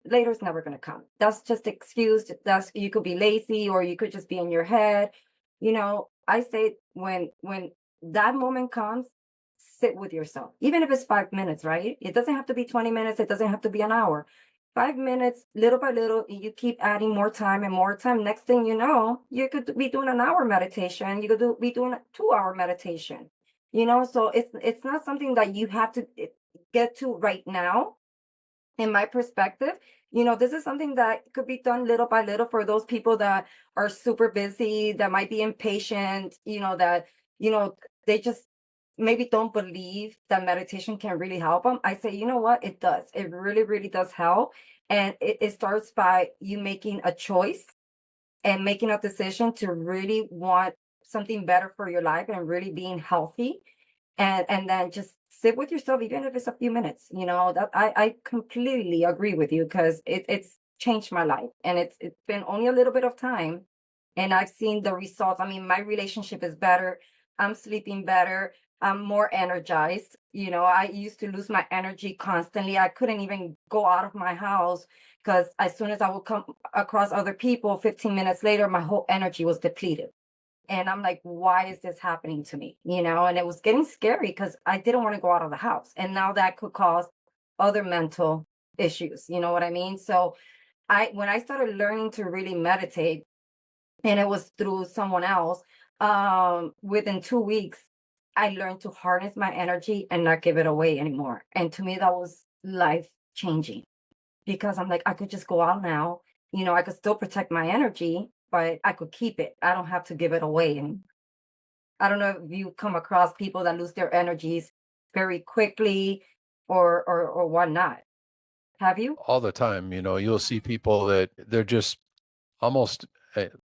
later is never going to come. That's just excuse. That's you could be lazy or you could just be in your head. I say when that moment comes, sit with yourself. Even if it's 5 minutes, right? It doesn't have to be 20 minutes, it doesn't have to be an hour. 5 minutes, little by little, and you keep adding more time and more time. Next thing you know, you could be doing an hour meditation, you could be doing a 2 hour meditation. So it's not something that you have to get to right now in my perspective. This is something that could be done little by little for those people that are super busy, that might be impatient, that, you know, they just maybe don't believe that meditation can really help them. I say, you know what? It does. It really, really does help. And it starts by you making a choice and making a decision to really want something better for your life and really being healthy, and then just sit with yourself even if it's a few minutes. That I completely agree with you because it's changed my life, and it's been only a little bit of time, and I've seen the results. I mean, my relationship is better, I'm sleeping better, I'm more energized. I used to lose my energy constantly. I couldn't even go out of my house because as soon as I would come across other people, 15 minutes later my whole energy was depleted. And I'm like, why is this happening to me? And it was getting scary because I didn't want to go out of the house. And now that could cause other mental issues. You know what I mean? So when I started learning to really meditate, and it was through someone else, within 2 weeks, I learned to harness my energy and not give it away anymore. And to me, that was life changing because I'm like, I could just go out now. I could still protect my energy, but I could keep it. I don't have to give it away. And I don't know if you come across people that lose their energies very quickly or whatnot. Have you? All the time, you'll see people that they're just almost,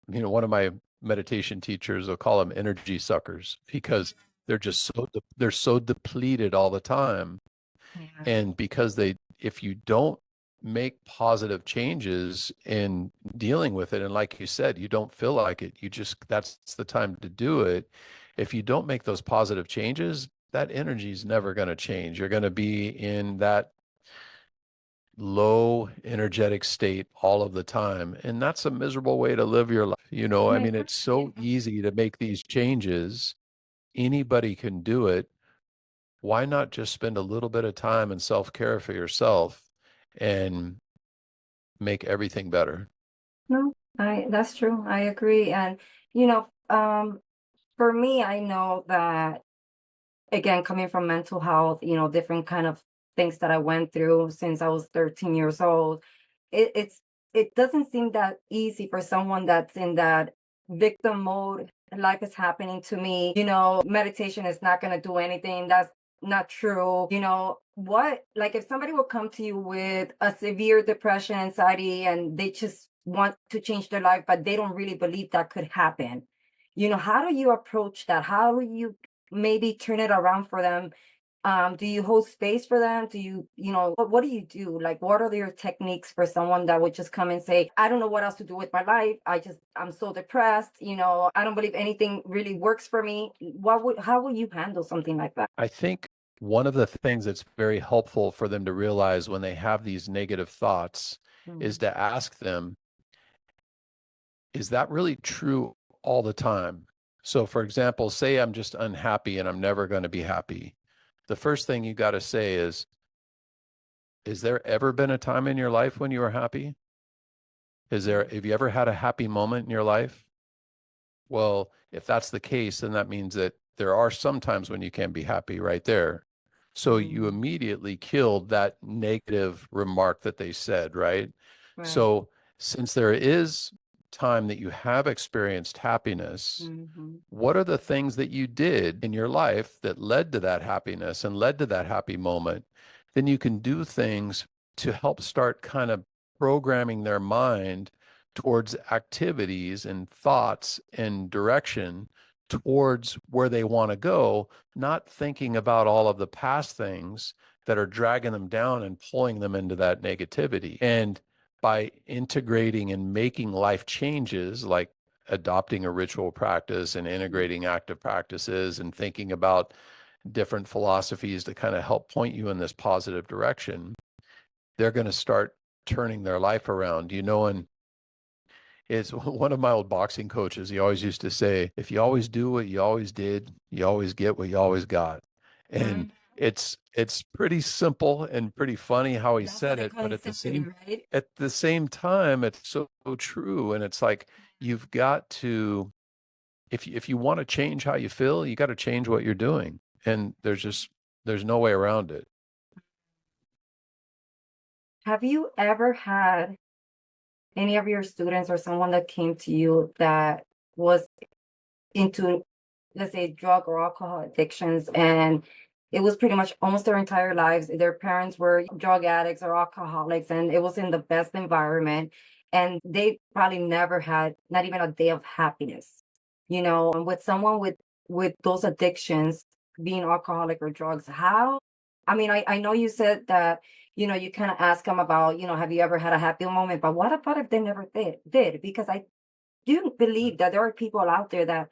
one of my meditation teachers will call them energy suckers because they're so depleted all the time. Yeah. And because if you don't make positive changes in dealing with it, and like you said, you don't feel like it, that's the time to do it. If you don't make those positive changes, that energy is never going to change. You're going to be in that low energetic state all of the time. And that's a miserable way to live your life. I Yeah, mean, it's so easy to make these changes. Anybody can do it. Why not just spend a little bit of time in self-care for yourself and make everything better? no, that's true. I agree. And for me, I know that again, coming from mental health, different kind of things that I went through since I was 13 years old, it doesn't seem that easy for someone that's in that victim mode. Life is happening to me. Meditation is not going to do anything. That's not true. What, like if somebody will come to you with a severe depression, anxiety, and they just want to change their life, but they don't really believe that could happen. How do you approach that? How do you maybe turn it around for them? Do you hold space for them? Do what do you do? Like, what are your techniques for someone that would just come and say, I don't know what else to do with my life. I'm so depressed. I don't believe anything really works for me. How will you handle something like that? I think one of the things that's very helpful for them to realize when they have these negative thoughts is Mm, to ask them, is that really true all the time? So, for example, say I'm just unhappy and I'm never going to be happy. The first thing you got to say is there ever been a time in your life when you were happy? mm, Have you ever had a happy moment in your life? Well, if that's the case, then that means that there are some times when you can be happy right there. So you mm, immediately killed that negative remark that they said, right? right. So since there is time that you have experienced happiness, Hmm. what are the things that you did in your life that led to that happiness and led to that happy moment? Then you can do things to help start kind of programming their mind towards activities and thoughts and direction towards where they want to go, not thinking about all of the past things that are dragging them down and pulling them into that negativity. And by integrating and making life changes like adopting a ritual practice and integrating active practices and thinking about different philosophies to kind of help point you in this positive direction, they're going to start turning their life around. And it's one of my old boxing coaches. He always used to say, if you always do what you always did, you always get what you always got. Mm. And it's pretty simple and pretty funny how he That's what said they it, call but insanity, right? at the same time, it's so true. And it's like you've got to if you want to change how you feel, you got to change what you're doing. And there's no way around it. Have you ever had any of your students or someone that came to you that was into, let's say, drug or alcohol addictions, and it was pretty much almost their entire lives their parents were drug addicts or alcoholics, and it was in the best environment, and they probably never had not even a day of happiness, and with someone with those addictions, being alcoholic or drugs, how, I mean, I know you said that, you kind of ask them about, have you ever had a happy moment, but what about if they never did? Because I do believe that there are people out there that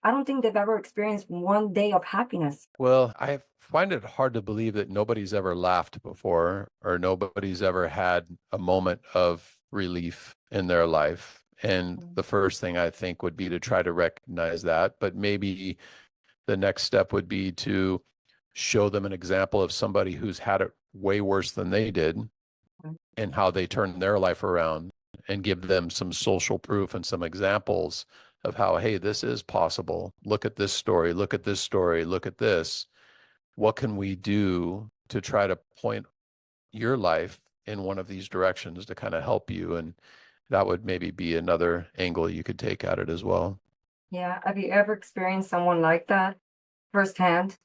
I don't think they've ever experienced one day of happiness. Well, I find it hard to believe that nobody's ever laughed before or nobody's ever had a moment of relief in their life. And Mm, the first thing I think would be to try to recognize that. But maybe the next step would be to show them an example of somebody who's had it way worse than they did mm. and how they turned their life around and give them some social proof and some examples of how, hey, this is possible. Look at this story. Look at this story. Look at this. What can we do to try to point your life in one of these directions to kind of help you? And that would maybe be another angle you could take at it as well. Yeah. Have you ever experienced someone like that firsthand?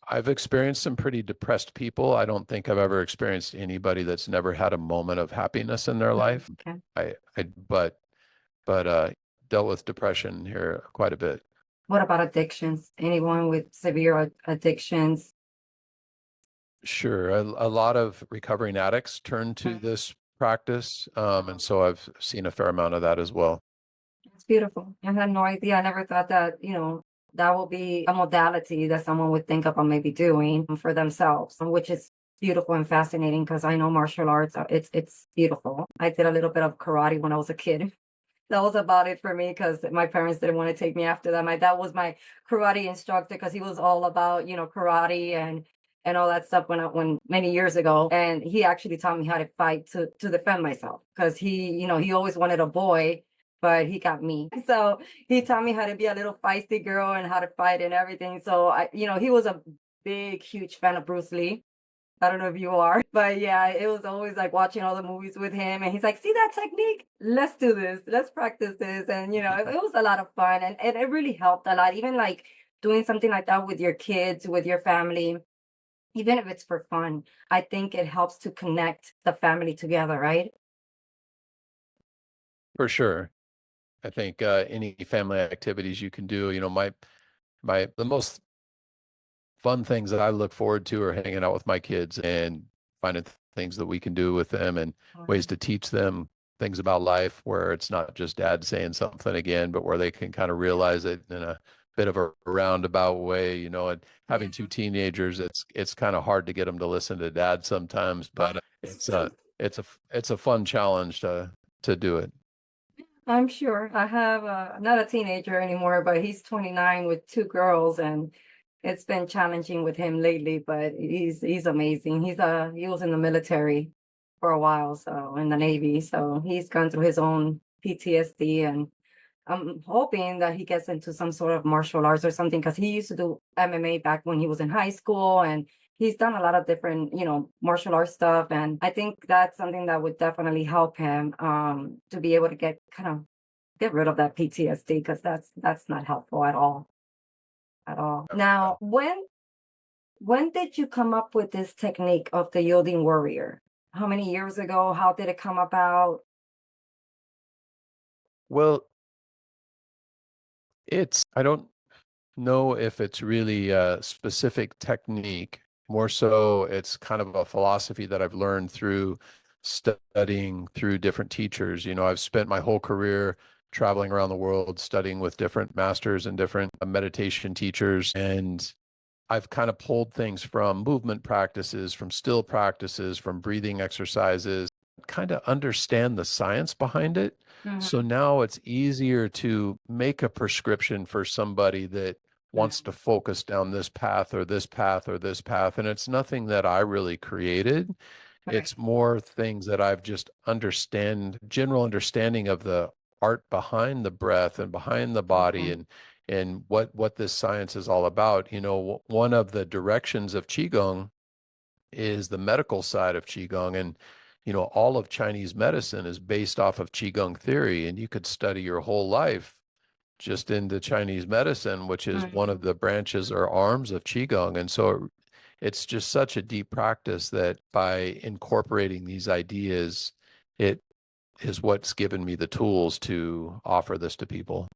I've experienced some pretty depressed people. I don't think I've ever experienced anybody that's never had a moment of happiness in their Mm, life. okay. I but dealt with depression here quite a bit. What about addictions? Anyone with severe addictions? Sure, a lot of recovering addicts turn to Mm, this practice, and so I've seen a fair amount of that as well. it's beautiful. I had no idea. I never thought that, that will be a modality that someone would think about maybe doing for themselves, which is beautiful and fascinating because I know martial arts, it's beautiful. I did a little bit of karate when I was a kid. That was about it for me because my parents didn't want to take me after that. My dad was my karate instructor because he was all about, karate and all that stuff when many years ago. And he actually taught me how to fight to defend myself because he always wanted a boy, but he got me. So he taught me how to be a little feisty girl and how to fight and everything. So he was a big, huge fan of Bruce Lee. I don't know if you are, but yeah, it was always like watching all the movies with him. And he's like, see that technique? Let's do this. Let's practice this. And, it was a lot of fun. And it really helped a lot. Even like doing something like that with your kids, with your family, even if it's for fun, I think it helps to connect the family together, right? For sure. I think any family activities you can do, the most fun things that I look forward to are hanging out with my kids and finding things that we can do with them and ways to teach them things about life where it's not just dad saying something again, but where they can kind of realize it in a bit of a roundabout way, and having two teenagers, it's kind of hard to get them to listen to dad sometimes, but it's a fun challenge to do it. I'm sure. I have not a teenager anymore, but he's 29 with two girls, and it's been challenging with him lately, but he's amazing. He was in the military for a while, so in the Navy, so he's gone through his own PTSD, and I'm hoping that he gets into some sort of martial arts or something because he used to do MMA back when he was in high school, and he's done a lot of different, martial arts stuff. And I think that's something that would definitely help him to be able to get rid of that PTSD because that's not helpful at all, at all. Now, when did you come up with this technique of the yielding warrior? How many years ago? How did it come about? Well, I don't know if it's really a specific technique. More so, it's kind of a philosophy that I've learned through studying through different teachers. I've spent my whole career traveling around the world studying with different masters and different meditation teachers. And I've kind of pulled things from movement practices, from still practices, from breathing exercises, kind of understand the science behind it. So Mhm. now it's easier to make a prescription for somebody that wants to focus down this path or this path or this path. And it's nothing that I really created. Right. It's more things that I've just general understanding of the art behind the breath and behind the body Mhm. and what this science is all about. One of the directions of Qigong is the medical side of Qigong. And, all of Chinese medicine is based off of Qigong theory. And you could study your whole life just into Chinese medicine, which is one of Mhm. the branches or arms of Qigong. And so it's just such a deep practice that by incorporating these ideas, it is what's given me the tools to offer this to people.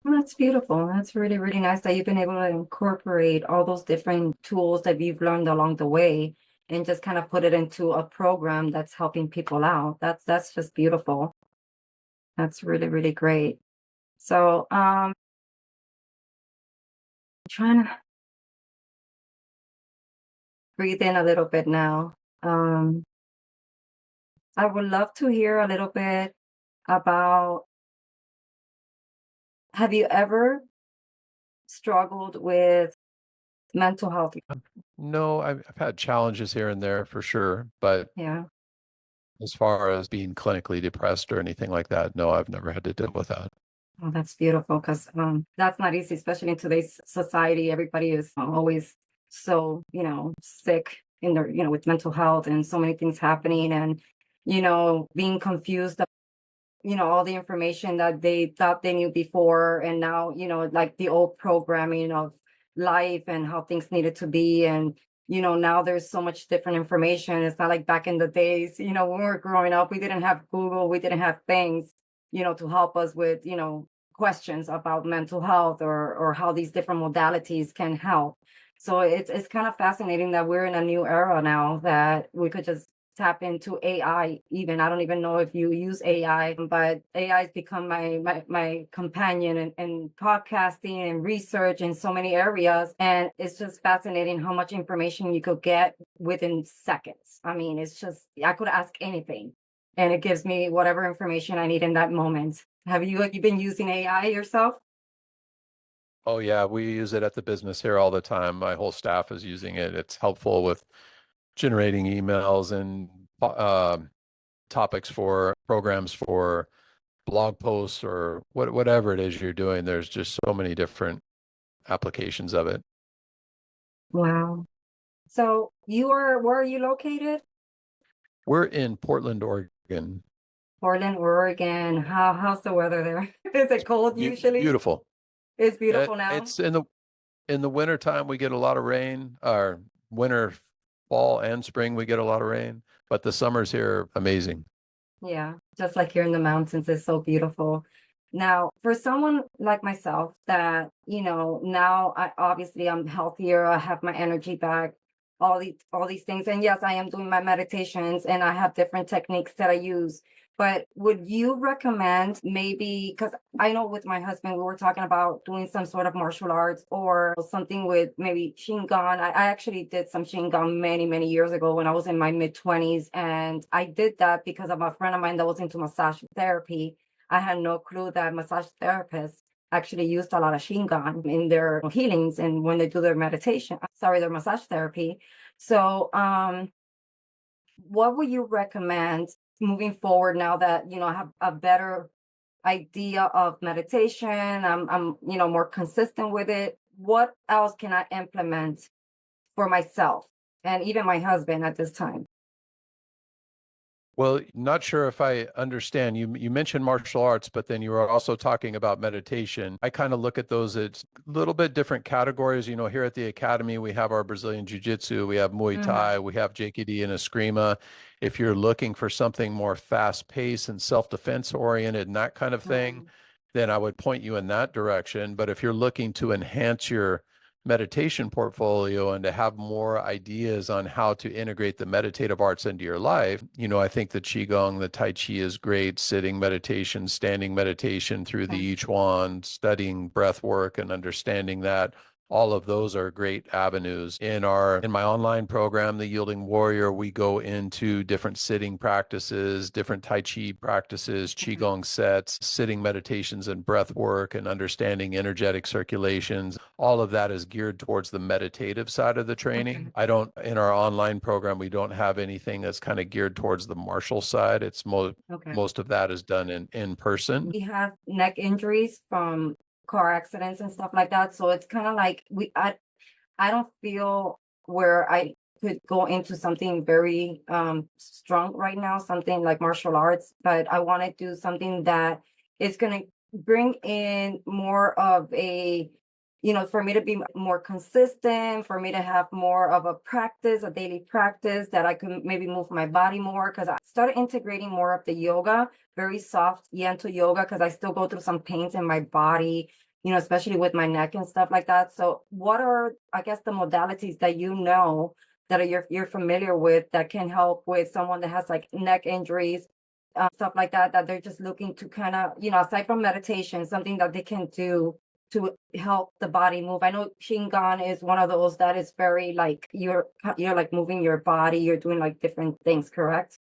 Well, that's beautiful. That's really, really nice that you've been able to incorporate all those different tools that you've learned along the way and just kind of put it into a program that's helping people out. That's just beautiful. That's really, really great. So, trying to breathe in a little bit now. Um, I would love to hear a little bit about, have you ever struggled with mental health? No, I've had challenges here and there for sure, but Yeah. as far as being clinically depressed or anything like that, no, I've never had to deal with that. Oh, that's beautiful because that's not easy, especially in today's society. Everybody is always so, sick in their, with mental health and so many things happening and, being confused, all the information that they thought they knew before. And now, like the old programming of life and how things needed to be. And, now there's so much different information. It's not like back in the days, when we were growing up, we didn't have Google, we didn't have things, to help us with, questions about mental health or how these different modalities can help. So it's kind of fascinating that we're in a new era now that we could just tap into AI even. I don't even know if you use AI, but AI has become my companion in podcasting and research in so many areas. And it's just fascinating how much information you could get within seconds. I mean, it's just I could ask anything and it gives me whatever information I need in that moment. Have you been using AI yourself? Oh yeah, we use it at the business here all the time. My whole staff is using it. It's helpful with generating emails and topics for programs for blog posts or whatever it is you're doing. There's just so many different applications of it. Wow. So where are you located? We're in Portland, Oregon. Portland, Oregon. How's the weather there? Is it cold usually? Beautiful. It's beautiful now. It's in the winter time we get a lot of rain, or winter, fall and spring we get a lot of rain, but the summers here are amazing. Yeah, just like here in the mountains, it's so beautiful. Now, for someone like myself that, now I'm healthier, I have my energy back, all these things. And yes, I am doing my meditations and I have different techniques that I use. But would you recommend maybe, because I know with my husband, we were talking about doing some sort of martial arts or something with maybe Qigong. I actually did some Qigong many, many years ago when I was in my mid 20s. And I did that because of a friend of mine that was into massage therapy. I had no clue that massage therapists actually used a lot of Qigong in their healings and when they do their meditation, sorry, their massage therapy. So, what would you recommend moving forward now that I have a better idea of meditation? I'm more consistent with it. What else can I implement for myself and even my husband at this time? Well, not sure if I understand. You mentioned martial arts, but then you were also talking about meditation. I kind of look at those as a little bit different categories. Here at the Academy, we have our Brazilian Jiu-Jitsu, we have Muay Hmm. Thai, we have JKD and Eskrima. If you're looking for something more fast-paced and self-defense oriented and that kind of thing, Hmm. then I would point you in that direction. But if you're looking to enhance your meditation portfolio and to have more ideas on how to integrate the meditative arts into your life, I think the Qigong, the Tai Chi is great, sitting meditation, standing meditation through the Okay. Yi Chuan, studying breath work and understanding that. All of those are great avenues. In my online program, The Yielding Warrior, we go into different sitting practices, different Tai Chi practices, Mhm. Qigong sets, sitting meditations and breath work and understanding energetic circulations. All of that is geared towards the meditative side of the Okay. training. I don't, in our online program, we don't have anything that's kind of geared towards the martial side. It's Okay. most of that is done in person. We have neck injuries from car accidents and stuff like that. So it's kind of like I don't feel where I could go into something very strong right now, something like martial arts, but I want to do something that is going to bring in more of a, for me to be more consistent, for me to have more of a practice, a daily practice that I could maybe move my body more because I started integrating more of the yoga, very soft gentle yoga because I still go through some pains in my body, especially with my neck and stuff like that. So what are, I guess, the modalities that that you're familiar with that can help with someone that has like neck injuries, stuff like that, that they're just looking to kind of, aside from meditation, something that they can do to help the body move. I know Shingon is one of those that is very like you're like moving your body, you're doing like different things, correct?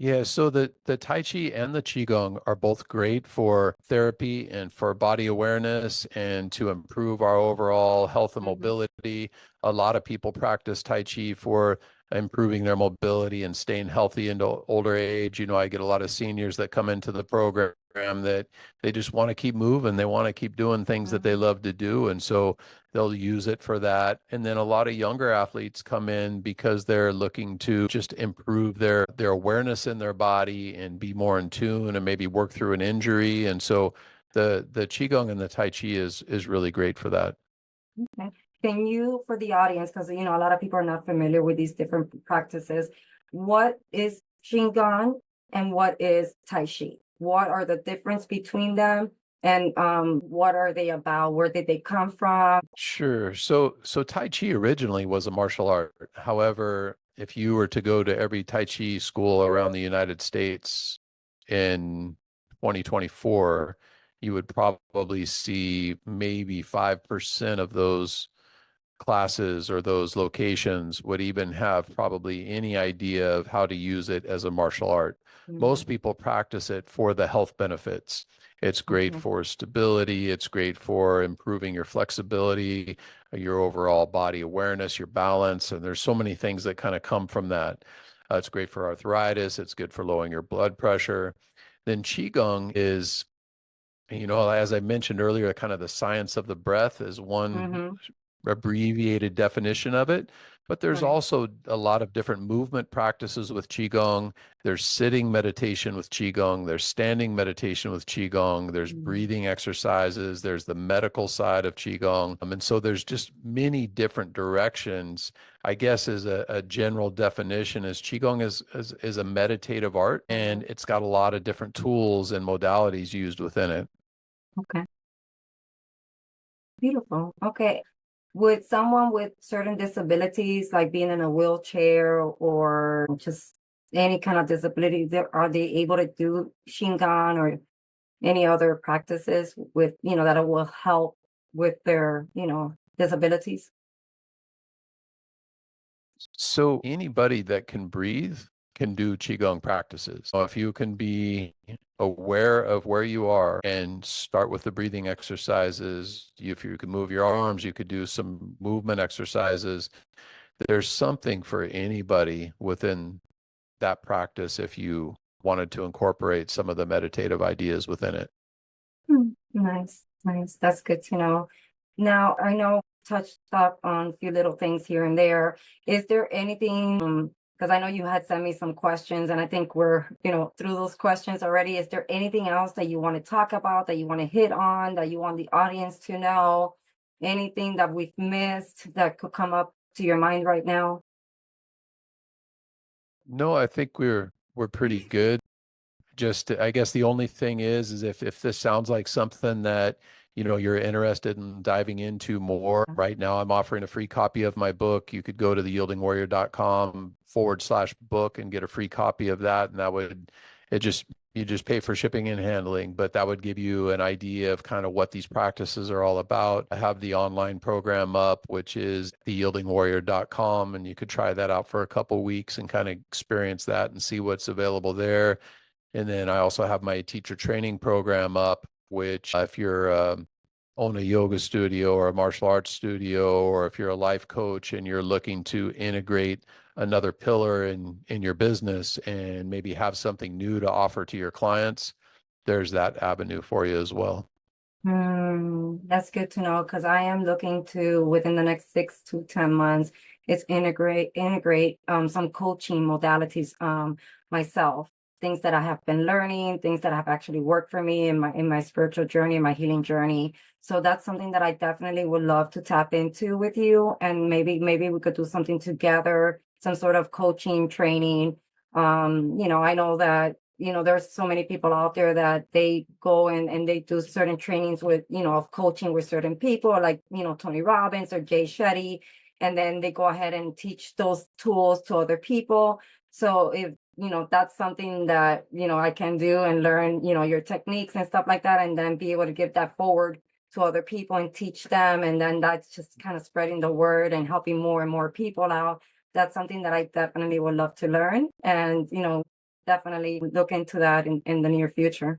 Yeah, so the Tai Chi and the Qigong are both great for therapy and for body awareness and to improve our overall health and Hmm. mobility. A lot of people practice Tai Chi for improving their mobility and staying healthy into older age. I get a lot of seniors that come into the program that they just want to keep moving. They want to keep doing things that they Hmm. love to do. And so they'll use it for that. And then a lot of younger athletes come in because they're looking to just improve their awareness in their body and be more in tune and maybe work through an injury. And so the Qigong and the Tai Chi is really great for that. Okay. Can you, for the audience, because a lot of people are not familiar with these different practices, what is Shingon and what is Tai Chi? What are the difference between them? And what are they about? Where did they come from? Sure. So Tai Chi originally was a martial art. However, if you were to go to every Tai Chi school around the United States in 2024, you would probably see maybe 5% of those classes or those locations would even have probably any idea of how to use it as a martial art. Mhm. Most people practice it for the health benefits. It's great Okay. for stability, it's great for improving your flexibility, your overall body awareness, your balance, and there's so many things that kind of come from that. It's great for arthritis, it's good for lowering your blood pressure. Then Qigong is, as I mentioned earlier, kind of the science of the breath is one Mm-hmm. abbreviated definition of it. But there's Right. also a lot of different movement practices with Qigong. There's sitting meditation with Qigong. There's standing meditation with Qigong. There's Mm. breathing exercises. There's the medical side of Qigong. And so there's just many different directions. I guess as a general definition is Qigong is a meditative art, and Mhm. it's got a lot of different tools and modalities used within it. Okay. Beautiful. Okay. Would someone with certain disabilities, like being in a wheelchair or just any kind of disability, are they able to do Shingon or any other practices with, that will help with their, disabilities? So anybody that can breathe can do Qigong practices. So if you can be aware of where you are and start with the breathing exercises, if you can move your arms, you could do some movement exercises. There's something for anybody within that practice if you wanted to incorporate some of the meditative ideas within it. Nice, nice. That's good to know. Now, I know touched up on a few little things here and there. Is there anything, because I know you had sent me some questions and I think we're, through those questions already. Is there anything else that you want to talk about, that you want to hit on, that you want the audience to know? Anything that we've missed that could come up to your mind right now? No, I think we're pretty good. Just I guess the only thing is if this sounds like something that you're interested in diving into more. Right now I'm offering a free copy of my book. You could go to theyieldingwarrior.com/book and get a free copy of that, and that would it just you just pay for shipping and handling, but that would give you an idea of kind of what these practices are all about. I have the online program up, which is theyieldingwarrior.com, and you could try that out for a couple weeks and kind of experience that and see what's available there. And then I also have my teacher training program up, which if you're own a yoga studio or a martial arts studio, or if you're a life coach and you're looking to integrate another pillar in your business and maybe have something new to offer to your clients, there's that avenue for you as well. That's good to know because I am looking to within the next 6 to 10 months, it's integrate some coaching modalities myself, things that I have been learning, things that have actually worked for me in my spiritual journey, my healing journey. So that's something that I definitely would love to tap into with you, and maybe we could do something together, some sort of coaching training. I know that there's so many people out there that they go and they do certain trainings with, of coaching with certain people like, Tony Robbins or Jay Shetty. And then they go ahead and teach those tools to other people. So if, that's something that, I can do and learn, your techniques and stuff like that, and then be able to give that forward to other people and teach them. And then that's just kind of spreading the word and helping more and more people out. That's something that I definitely would love to learn. And, definitely look into that in the near future.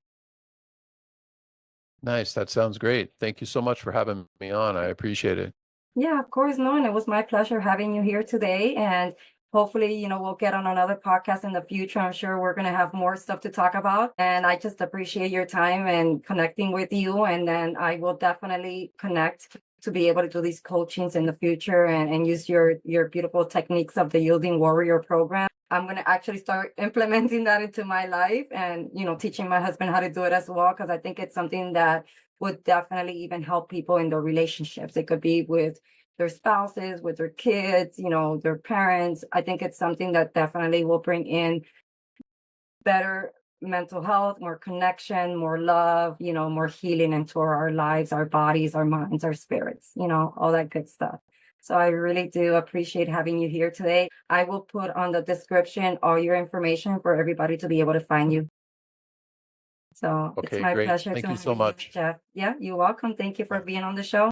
Nice. That sounds great. Thank you so much for having me on. I appreciate it. Yeah, of course. No, and it was my pleasure having you here today. And hopefully, we'll get on another podcast in the future. I'm sure we're going to have more stuff to talk about. And I just appreciate your time and connecting with you. And then I will definitely connect to be able to do these coachings in the future and use your beautiful techniques of the Yielding Warrior program. I'm going to actually start implementing that into my life and, teaching my husband how to do it as well, because I think it's something that would definitely even help people in their relationships. It could be with their spouses, with their kids, their parents. I think it's something that definitely will bring in better mental health, more connection, more love, more healing into our lives, our bodies, our minds, our spirits, all that good stuff. So I really do appreciate having you here today. I will put on the description all your information for everybody to be able to find you. So it's Okay, my great. pleasure to Thank you have so you, much. Jeff. Yeah, you're welcome. Thank you for being on the show.